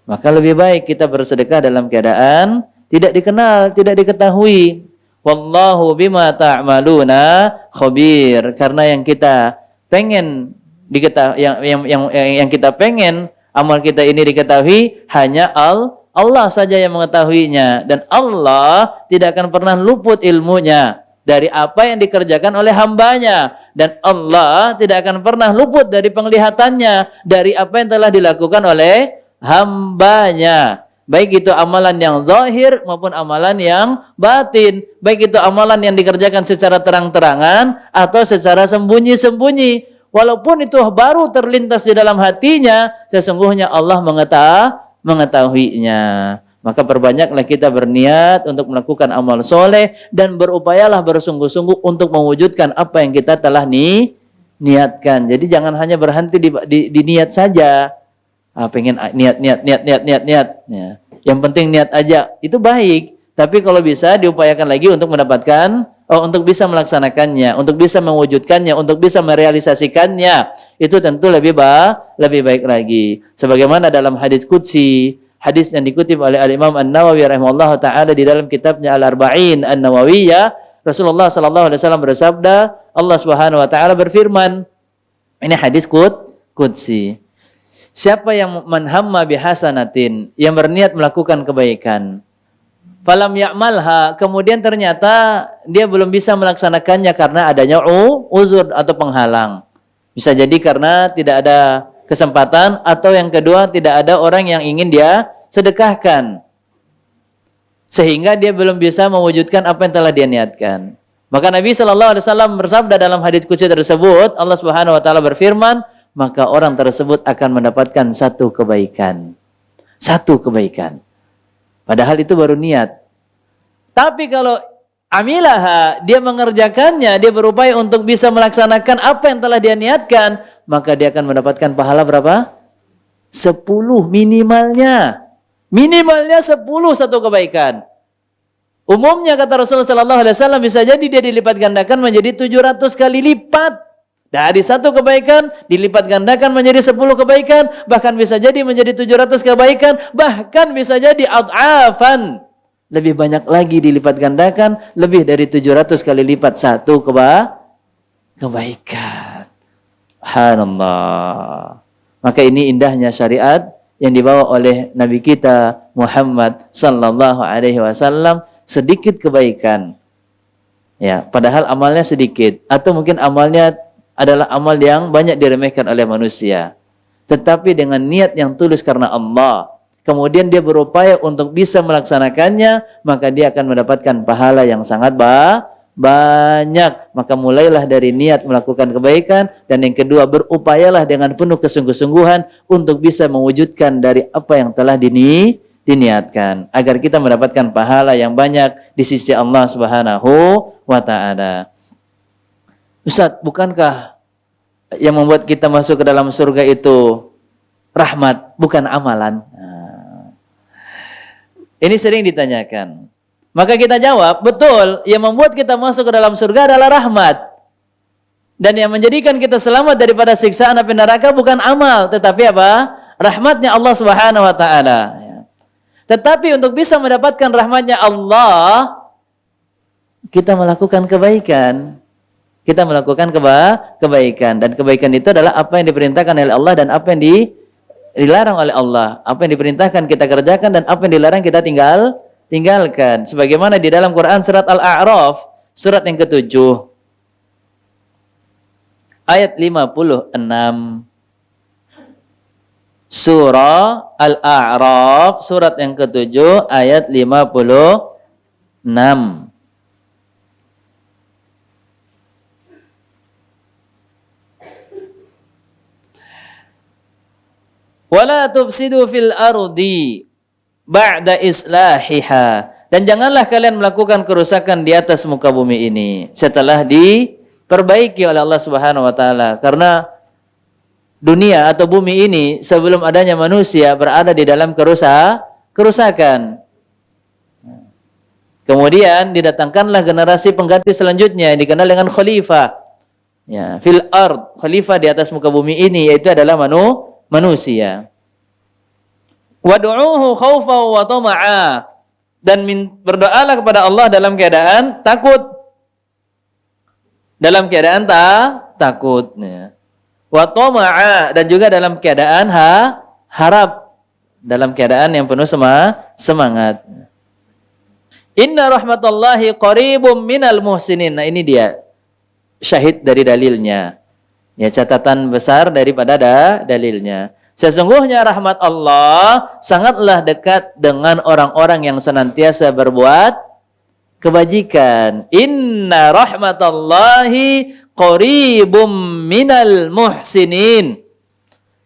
Maka lebih baik kita bersedekah dalam keadaan tidak dikenal, tidak diketahui. Wallahu bima ta'maluna khabir. Karena yang kita pengen yang kita pengen amal kita ini diketahui hanya Allah saja yang mengetahuinya, dan Allah tidak akan pernah luput ilmunya dari apa yang dikerjakan oleh hambanya, dan Allah tidak akan pernah luput dari penglihatannya dari apa yang telah dilakukan oleh hambanya. Baik itu amalan yang zahir maupun amalan yang batin. Baik itu amalan yang dikerjakan secara terang-terangan atau secara sembunyi-sembunyi. Walaupun itu baru terlintas di dalam hatinya, sesungguhnya Allah mengetahuinya. Maka perbanyaklah kita berniat untuk melakukan amal soleh dan berupayalah bersungguh-sungguh untuk mewujudkan apa yang kita telah niatkan. Jadi jangan hanya berhenti di niat saja. Pengen niat. Ya. Yang penting niat aja, itu baik. Tapi kalau bisa diupayakan lagi untuk mendapatkan, untuk bisa melaksanakannya, untuk bisa mewujudkannya, untuk bisa merealisasikannya, itu tentu lebih baik lagi. Sebagaimana dalam hadis qudsi, hadis yang dikutip oleh Al-Imam An-Nawawi rahimahullah taala di dalam kitabnya Al-Arba'in An-Nawawiyah, Rasulullah sallallahu alaihi wasallam bersabda, Allah Subhanahu wa taala berfirman. Ini hadis qudsi. Siapa yang manhamma bihasanatin, yang berniat melakukan kebaikan, falam ya'malha, kemudian ternyata dia belum bisa melaksanakannya karena adanya uzur atau penghalang. Bisa jadi karena tidak ada kesempatan, atau yang kedua tidak ada orang yang ingin dia sedekahkan, sehingga dia belum bisa mewujudkan apa yang telah dia niatkan. Maka Nabi sallallahu alaihi wasallam bersabda dalam hadis qudsi tersebut, Allah Subhanahu wa taala berfirman, maka orang tersebut akan mendapatkan satu kebaikan. Satu kebaikan. Padahal itu baru niat. Tapi kalau amilaha, dia mengerjakannya, dia berupaya untuk bisa melaksanakan apa yang telah dia niatkan, maka dia akan mendapatkan pahala berapa? 10 minimalnya. Minimalnya 10 satu kebaikan. Umumnya kata Rasulullah sallallahu alaihi wasallam bisa jadi dia dilipat gandakan menjadi 700 kali lipat. Dari satu kebaikan dilipat gandakan menjadi 10 kebaikan, bahkan bisa jadi menjadi 700 kebaikan, bahkan bisa jadi ad'afan. Lebih banyak lagi dilipat gandakan, lebih dari 700 kali lipat satu kebaikan. Subhanallah. Maka ini indahnya syariat yang dibawa oleh Nabi kita Muhammad sallallahu alaihi wasallam. Sedikit kebaikan. Ya, padahal amalnya sedikit, atau mungkin amalnya adalah amal yang banyak diremehkan oleh manusia. Tetapi dengan niat yang tulus karena Allah, kemudian dia berupaya untuk bisa melaksanakannya, maka dia akan mendapatkan pahala yang sangat banyak. Maka mulailah dari niat melakukan kebaikan, dan yang kedua berupayalah dengan penuh kesungguh-sungguhan untuk bisa mewujudkan dari apa yang telah diniatkan, agar kita mendapatkan pahala yang banyak di sisi Allah Subhanahu wa taala. Ustaz, bukankah yang membuat kita masuk ke dalam surga itu rahmat, bukan amalan? Ini sering ditanyakan. Maka kita jawab, betul, yang membuat kita masuk ke dalam surga adalah rahmat. Dan yang menjadikan kita selamat daripada siksaan api neraka bukan amal, tetapi apa? Rahmatnya Allah Subhanahu wa taala. Tetapi untuk bisa mendapatkan rahmatnya Allah, kita melakukan kebaikan. Kita melakukan kebaikan, dan kebaikan itu adalah apa yang diperintahkan oleh Allah dan apa yang dilarang oleh Allah. Apa yang diperintahkan kita kerjakan dan apa yang dilarang kita tinggalkan. Sebagaimana di dalam Quran surat Al-A'raf, surat yang ke-7 ayat 56. Surah Al-A'raf surat yang ke-7 ayat 56. Wala tufsidu fil ardi ba'da islahiha. Dan janganlah kalian melakukan kerusakan di atas muka bumi ini setelah diperbaiki oleh Allah Subhanahu wa taala. Karena dunia atau bumi ini sebelum adanya manusia berada di dalam kerusakan. Kemudian didatangkanlah generasi pengganti selanjutnya yang dikenal dengan khalifah. Ya, fil ard, khalifah di atas muka bumi ini yaitu adalah manusia. Wad'uuhu khaufan wa tama'a, dan berdoalah kepada Allah dalam keadaan takut. Dalam keadaan takut. Ya. Wa tama'a, dan juga dalam keadaan harap. Dalam keadaan yang penuh semangat. Inna rahmatallahi qaribum minal muhsinin. Nah, ini dia syahid dari dalilnya. Ya, catatan besar daripada dalilnya. Sesungguhnya rahmat Allah sangatlah dekat dengan orang-orang yang senantiasa berbuat kebajikan. Inna rahmatallahi qaribum minal muhsinin.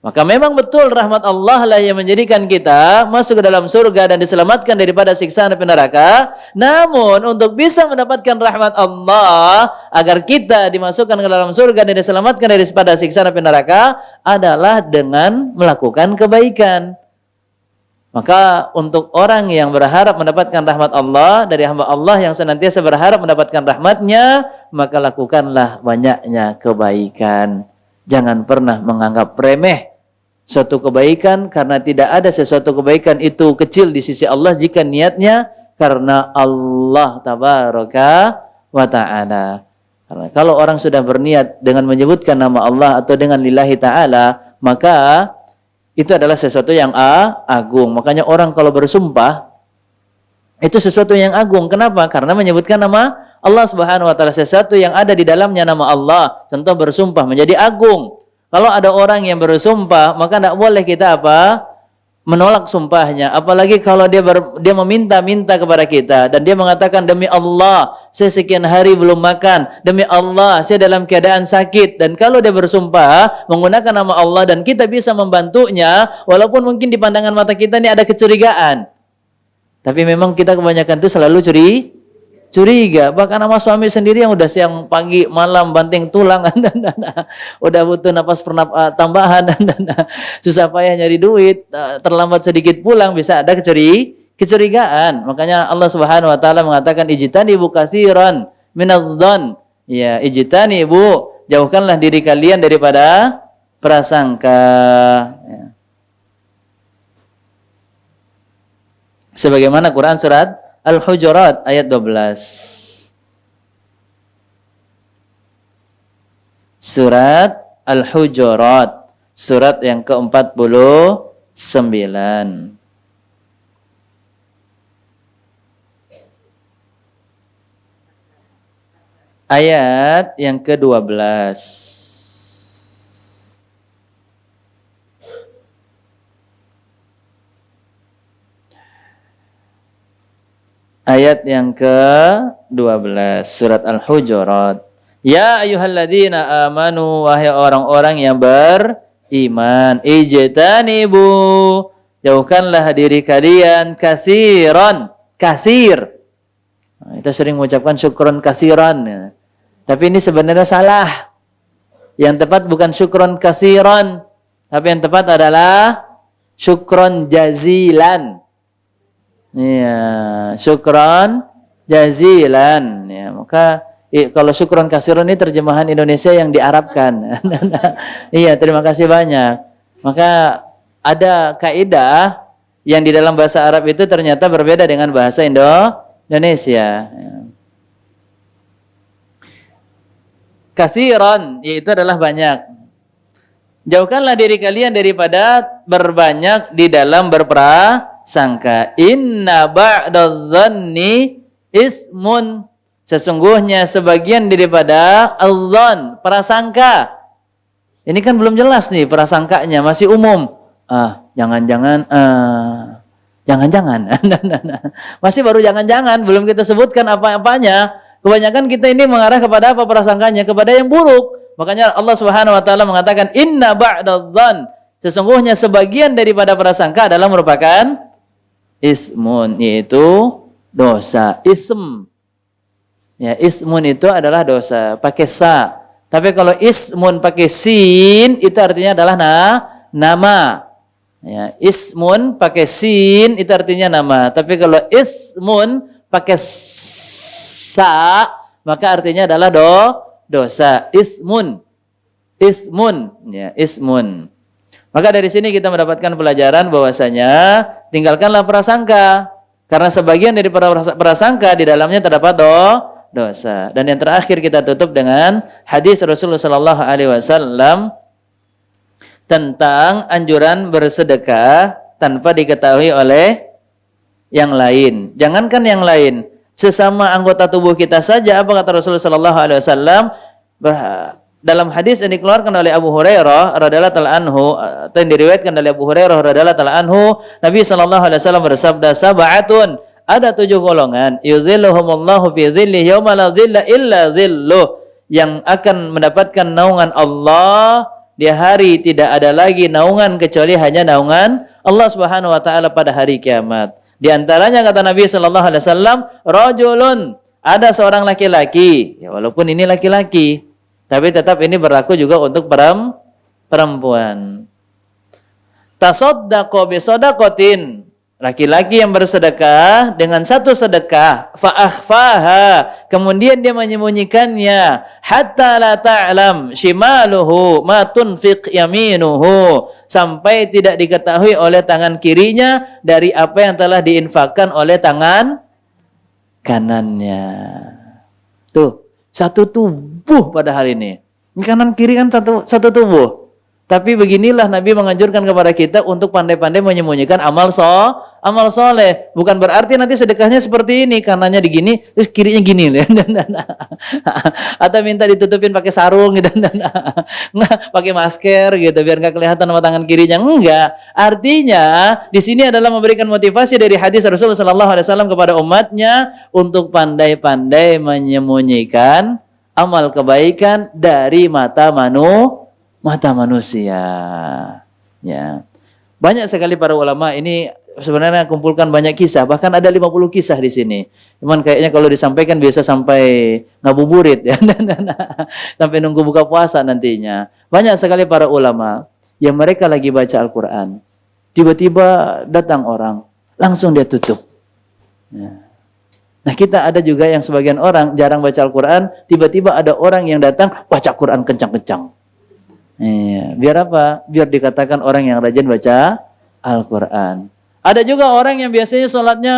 Maka memang betul rahmat Allah lah yang menjadikan kita masuk ke dalam surga dan diselamatkan daripada siksaan api neraka. Namun untuk bisa mendapatkan rahmat Allah agar kita dimasukkan ke dalam surga dan diselamatkan daripada siksaan api neraka adalah dengan melakukan kebaikan. Maka untuk orang yang berharap mendapatkan rahmat Allah dari hamba Allah yang senantiasa berharap mendapatkan rahmatnya, maka lakukanlah banyaknya kebaikan. Jangan pernah menganggap remeh suatu kebaikan, karena tidak ada sesuatu kebaikan itu kecil di sisi Allah jika niatnya karena Allah tabaraka wa ta'ala. Karena kalau orang sudah berniat dengan menyebutkan nama Allah atau dengan lillahi ta'ala, maka itu adalah sesuatu yang agung. Makanya orang kalau bersumpah itu sesuatu yang agung. Kenapa? Karena menyebutkan nama Allah Subhanahu wa taala, sesuatu yang ada di dalamnya nama Allah. Contoh bersumpah menjadi agung. Kalau ada orang yang bersumpah, maka tidak boleh kita menolak sumpahnya. Apalagi kalau dia meminta-minta kepada kita dan dia mengatakan, demi Allah saya sekian hari belum makan, demi Allah saya dalam keadaan sakit. Dan kalau dia bersumpah menggunakan nama Allah dan kita bisa membantunya, walaupun mungkin di pandangan mata kita ini ada kecurigaan, tapi memang kita kebanyakan itu selalu curiga. Bahkan sama suami sendiri yang udah siang pagi malam banting tulang, udah butuh napas tambahan, susah payah nyari duit, terlambat sedikit pulang, bisa ada kecurigaan. Makanya Allah Subhanahu wa taala mengatakan ijtanibu katsiran minadh-dhann. Ya, ijtanibu, jauhkanlah diri kalian daripada prasangka. Ya. Sebagaimana Quran surat Al-Hujurat ayat 12. Surat Al-Hujurat, surat yang ke-49. Ayat yang ke-12. Ayat yang ke-12 surat Al-Hujurat. Ya ayyuhalladzina amanu, wahai orang-orang yang beriman, ijtanibu, jauhkanlah diri kalian katsiran, katsir. Nah, kita sering mengucapkan syukron katsiran, ya. Tapi ini sebenarnya salah. Yang tepat bukan syukron katsiran, tapi yang tepat adalah syukron jazilan. Iya, syukran jazilan. Ya, maka kalau syukran kasiran ini terjemahan Indonesia yang diarabkan. Iya, terima kasih banyak. Maka ada kaidah yang di dalam bahasa Arab itu ternyata berbeda dengan bahasa Indonesia. Kasiran yaitu adalah banyak. Jauhkanlah diri kalian daripada berbanyak di dalam berprasangka. Inna ba'dadh-dhanni ismun, sesungguhnya sebagian daripada al-dhan, prasangka. Ini kan belum jelas nih prasangkanya, masih umum. Jangan-jangan masih baru jangan-jangan, belum kita sebutkan apa-apanya. Kebanyakan kita ini mengarah kepada apa prasangkanya? Kepada yang buruk. Makanya Allah Subhanahu wa taala mengatakan inna ba'dadh-dhann, sesungguhnya sebagian daripada prasangka adalah merupakan ismun, yaitu dosa. Ism. Ya, ismun itu adalah dosa, pakai sa. Tapi kalau ismun pakai sin, itu artinya adalah nama. Ya, ismun pakai sin itu artinya nama. Tapi kalau ismun pakai sa, maka artinya adalah dosa. Ismun. Ya, ismun. Maka dari sini kita mendapatkan pelajaran bahwasanya tinggalkanlah prasangka. Karena sebagian dari prasangka di dalamnya terdapat dosa. Dan yang terakhir kita tutup dengan hadis Rasulullah sallallahu alaihi wasallam tentang anjuran bersedekah tanpa diketahui oleh yang lain. Jangankan yang lain, sesama anggota tubuh kita saja, apa kata Rasulullah sallallahu alaihi wasallam dalam hadis yang dikeluarkan oleh Abu Hurairah radhiyallahu taala anhu, atau yang diriwayatkan oleh Abu Hurairah radhiyallahu taala anhu, Nabi sallallahu alaihi wasallam bersabda, sab'atun, ada 7 golongan, yuzilluhumullahu fi dhillihi yauma la dhilla illa dhilluh, yang akan mendapatkan naungan Allah di hari tidak ada lagi naungan kecuali hanya naungan Allah Subhanahu wa taala pada hari kiamat. Di antaranya kata Nabi sallallahu alaihi wasallam, rajulun, ada seorang laki-laki, ya walaupun ini laki-laki, tapi tetap ini berlaku juga untuk perempuan. Tasaddaqa bi sadaqatin, laki-laki yang bersedekah dengan satu sedekah, fa akhfaha, kemudian dia menyembunyikannya, hatta la ta'lam shimaluhu ma tunfiq yaminuhu, sampai tidak diketahui oleh tangan kirinya dari apa yang telah diinfakkan oleh tangan kanannya. Tuh, satu tubuh pada hari ini. Ini kanan kiri kan satu tubuh. Tapi beginilah Nabi menganjurkan kepada kita untuk pandai-pandai menyembunyikan amal soleh. Bukan berarti nanti sedekahnya seperti ini, kanannya digini, terus kirinya gini. Atau minta ditutupin pakai sarung gitu. Nggak, pakai masker gitu, biar nggak kelihatan sama tangan kirinya. Enggak. Artinya, di sini adalah memberikan motivasi dari hadis Rasulullah SAW kepada umatnya untuk pandai-pandai menyembunyikan amal kebaikan dari mata manusia. Ya. Banyak sekali para ulama ini sebenarnya kumpulkan banyak kisah, bahkan ada 50 kisah di sini. Cuman kayaknya kalau disampaikan biasa sampai ngabuburit ya. Sampai nunggu buka puasa nantinya. Banyak sekali para ulama yang mereka lagi baca Al-Qur'an. Tiba-tiba datang orang, langsung dia tutup. Ya. Nah, kita ada juga yang sebagian orang jarang baca Al-Qur'an, tiba-tiba ada orang yang datang baca Quran kencang-kencang. Iya, biar apa? Biar dikatakan orang yang rajin baca Al-Quran. Ada juga orang yang biasanya sholatnya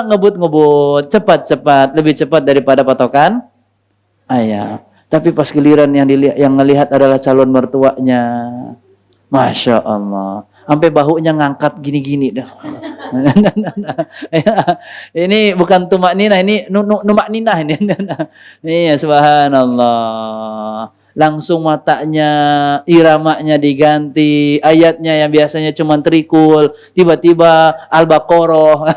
ngebut-ngebut, cepat-cepat, lebih cepat daripada patokan ayah. Tapi pas giliran yang ngelihat adalah calon mertuanya, Masya Allah, sampai bahunya ngangkat gini-gini dah. Ini bukan tumak ninah, ini numak ninah ini. Iya, subhanallah. Langsung matanya, iramanya diganti, ayatnya yang biasanya cuma trikul, tiba-tiba Al-Baqarah.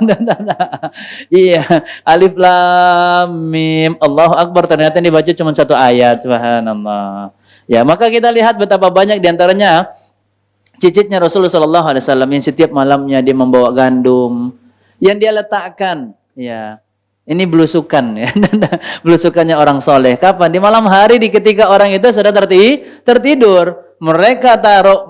Iya, Alif Lam Mim, Allahu Akbar, ternyata dibaca cuma satu ayat, subhanallah. Ya, maka kita lihat betapa banyak diantaranya cicitnya Rasulullah SAW yang setiap malamnya dia membawa gandum yang dia letakkan, ya. Ini belusukan ya. Belusukannya orang soleh. Kapan? Di malam hari, di ketika orang itu sudah tertidur. Mereka taruh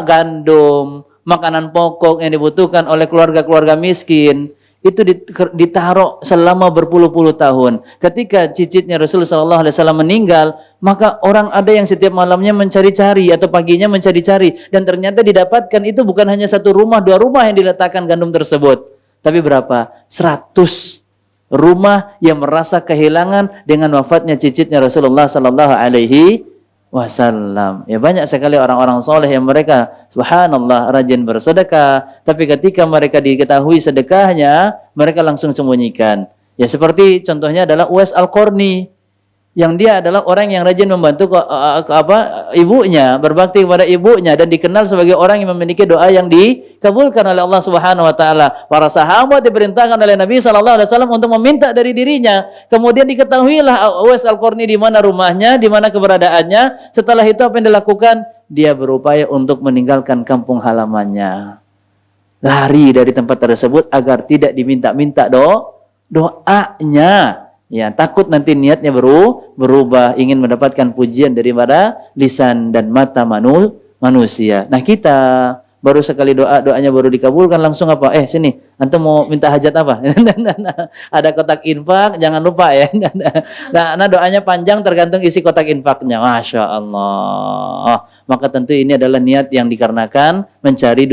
gandum, makanan pokok yang dibutuhkan oleh keluarga-keluarga miskin. Itu ditaruh selama berpuluh-puluh tahun. Ketika cicitnya Rasulullah SAW meninggal, maka orang ada yang setiap malamnya mencari-cari atau paginya mencari-cari. Dan ternyata didapatkan itu bukan hanya 1 rumah, 2 rumah yang diletakkan gandum tersebut. Tapi berapa? 100 rumah yang merasa kehilangan dengan wafatnya cicitnya Rasulullah sallallahu alaihi wasallam. Ya, banyak sekali orang-orang soleh yang mereka subhanallah rajin bersedekah, tapi ketika mereka diketahui sedekahnya, mereka langsung sembunyikan. Ya, seperti contohnya adalah Uwais Al-Qarni, yang dia adalah orang yang rajin membantu ibunya, berbakti kepada ibunya, dan dikenal sebagai orang yang memiliki doa yang dikabulkan oleh Allah Subhanahu wa taala. Para sahabat diperintahkan oleh Nabi sallallahu alaihi wasallam untuk meminta dari dirinya. Kemudian diketahuilah Uwais Al-Qarni di mana rumahnya, di mana keberadaannya. Setelah itu apa yang dilakukan? Dia berupaya untuk meninggalkan kampung halamannya. Lari dari tempat tersebut agar tidak diminta-minta doanya. Ya, takut nanti niatnya berubah, ingin mendapatkan pujian daripada lisan dan mata manusia. Nah, kita baru sekali doanya baru dikabulkan langsung apa? Sini, antum mau minta hajat apa? Ada kotak infak, jangan lupa ya. Nah, doanya panjang tergantung isi kotak infaknya. Masya Allah. Maka tentu ini adalah niat yang dikarenakan mencari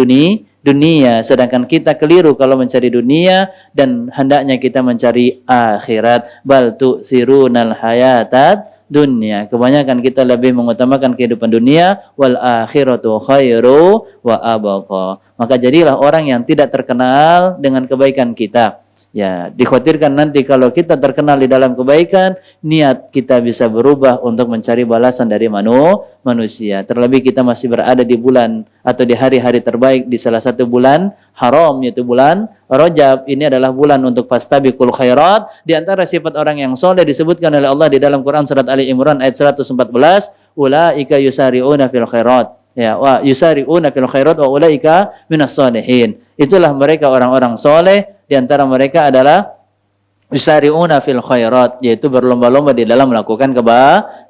dunia, sedangkan kita keliru kalau mencari dunia dan hendaknya kita mencari akhirat. Bal tu'sirunal hayatat dunia. Kebanyakan kita lebih mengutamakan kehidupan dunia, wal akhiratu khairu wa abqa. Maka jadilah orang yang tidak terkenal dengan kebaikan kita. Ya, dikhawatirkan nanti kalau kita terkenal di dalam kebaikan, niat kita bisa berubah untuk mencari balasan dari manusia. Terlebih kita masih berada di bulan atau di hari-hari terbaik di salah satu bulan haram, yaitu bulan Rajab. Ini adalah bulan untuk fastabiqul khairat. Di antara sifat orang yang soleh disebutkan oleh Allah di dalam Quran surat Ali Imran ayat 114, ulaika yusari'una fil khairat. Ya, wa yusari'una fil khairat wa ulaika minas shalihin. Itulah mereka orang-orang soleh. Di antara mereka adalah yusari'una fil khairat, yaitu berlomba-lomba di dalam melakukan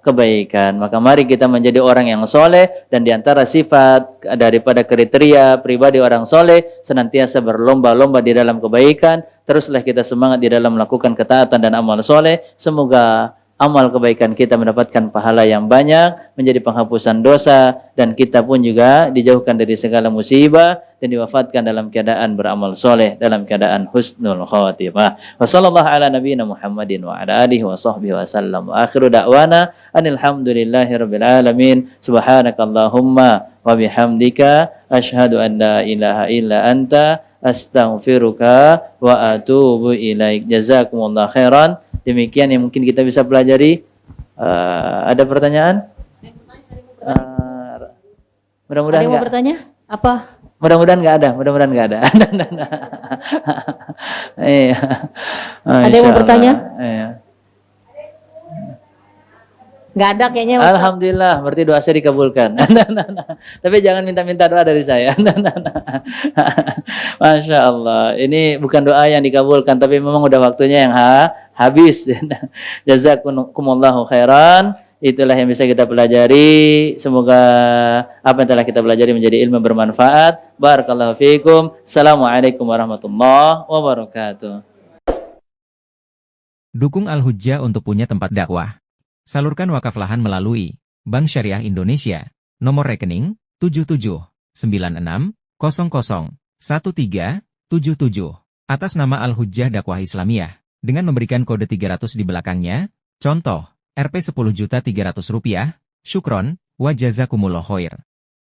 kebaikan. Maka mari kita menjadi orang yang soleh, dan di antara sifat daripada kriteria pribadi orang soleh senantiasa berlomba-lomba di dalam kebaikan. Teruslah kita semangat di dalam melakukan ketaatan dan amal soleh. Semoga amal kebaikan kita mendapatkan pahala yang banyak, menjadi penghapusan dosa, dan kita pun juga dijauhkan dari segala musibah dan diwafatkan dalam keadaan beramal soleh, dalam keadaan husnul khatimah. Wa sallallahu ala nabiyyina Muhammadin wa ala alihi wa sahbihi wa sallam. Wa akhiru da'wana anil hamdulillahi rabbil alamin. Subhanakallahumma wa bihamdika asyhadu an la ilaha illa anta astaghfiruka wa atubu ilaik. Jazakumullah khairan. Demikian yang mungkin kita bisa pelajari. Ada pertanyaan? Mudah-mudahan mau bertanya? Apa? Mudah-mudahan nggak ada. Mudah-mudahan nggak ada. Iya. Ada yang mau bertanya? Iya. Nggak ada kayaknya. Ustaz. Alhamdulillah, berarti doa saya dikabulkan. Tapi jangan minta-minta doa dari saya. Masya Allah, ini bukan doa yang dikabulkan, tapi memang udah waktunya yang habis. Jazakumullahu khairan. Itulah yang bisa kita pelajari. Semoga apa yang telah kita pelajari menjadi ilmu bermanfaat. Barakallahu fiikum. Assalamualaikum warahmatullahi wabarakatuh. Dukung Al-Hujjah untuk punya tempat dakwah. Salurkan wakaf lahan melalui Bank Syariah Indonesia. Nomor rekening 7796001377 atas nama Al-Hujjah Dakwah Islamiyah dengan memberikan kode 300 di belakangnya. Contoh, Rp 10.300.000. Syukron wa jazakumullah khair.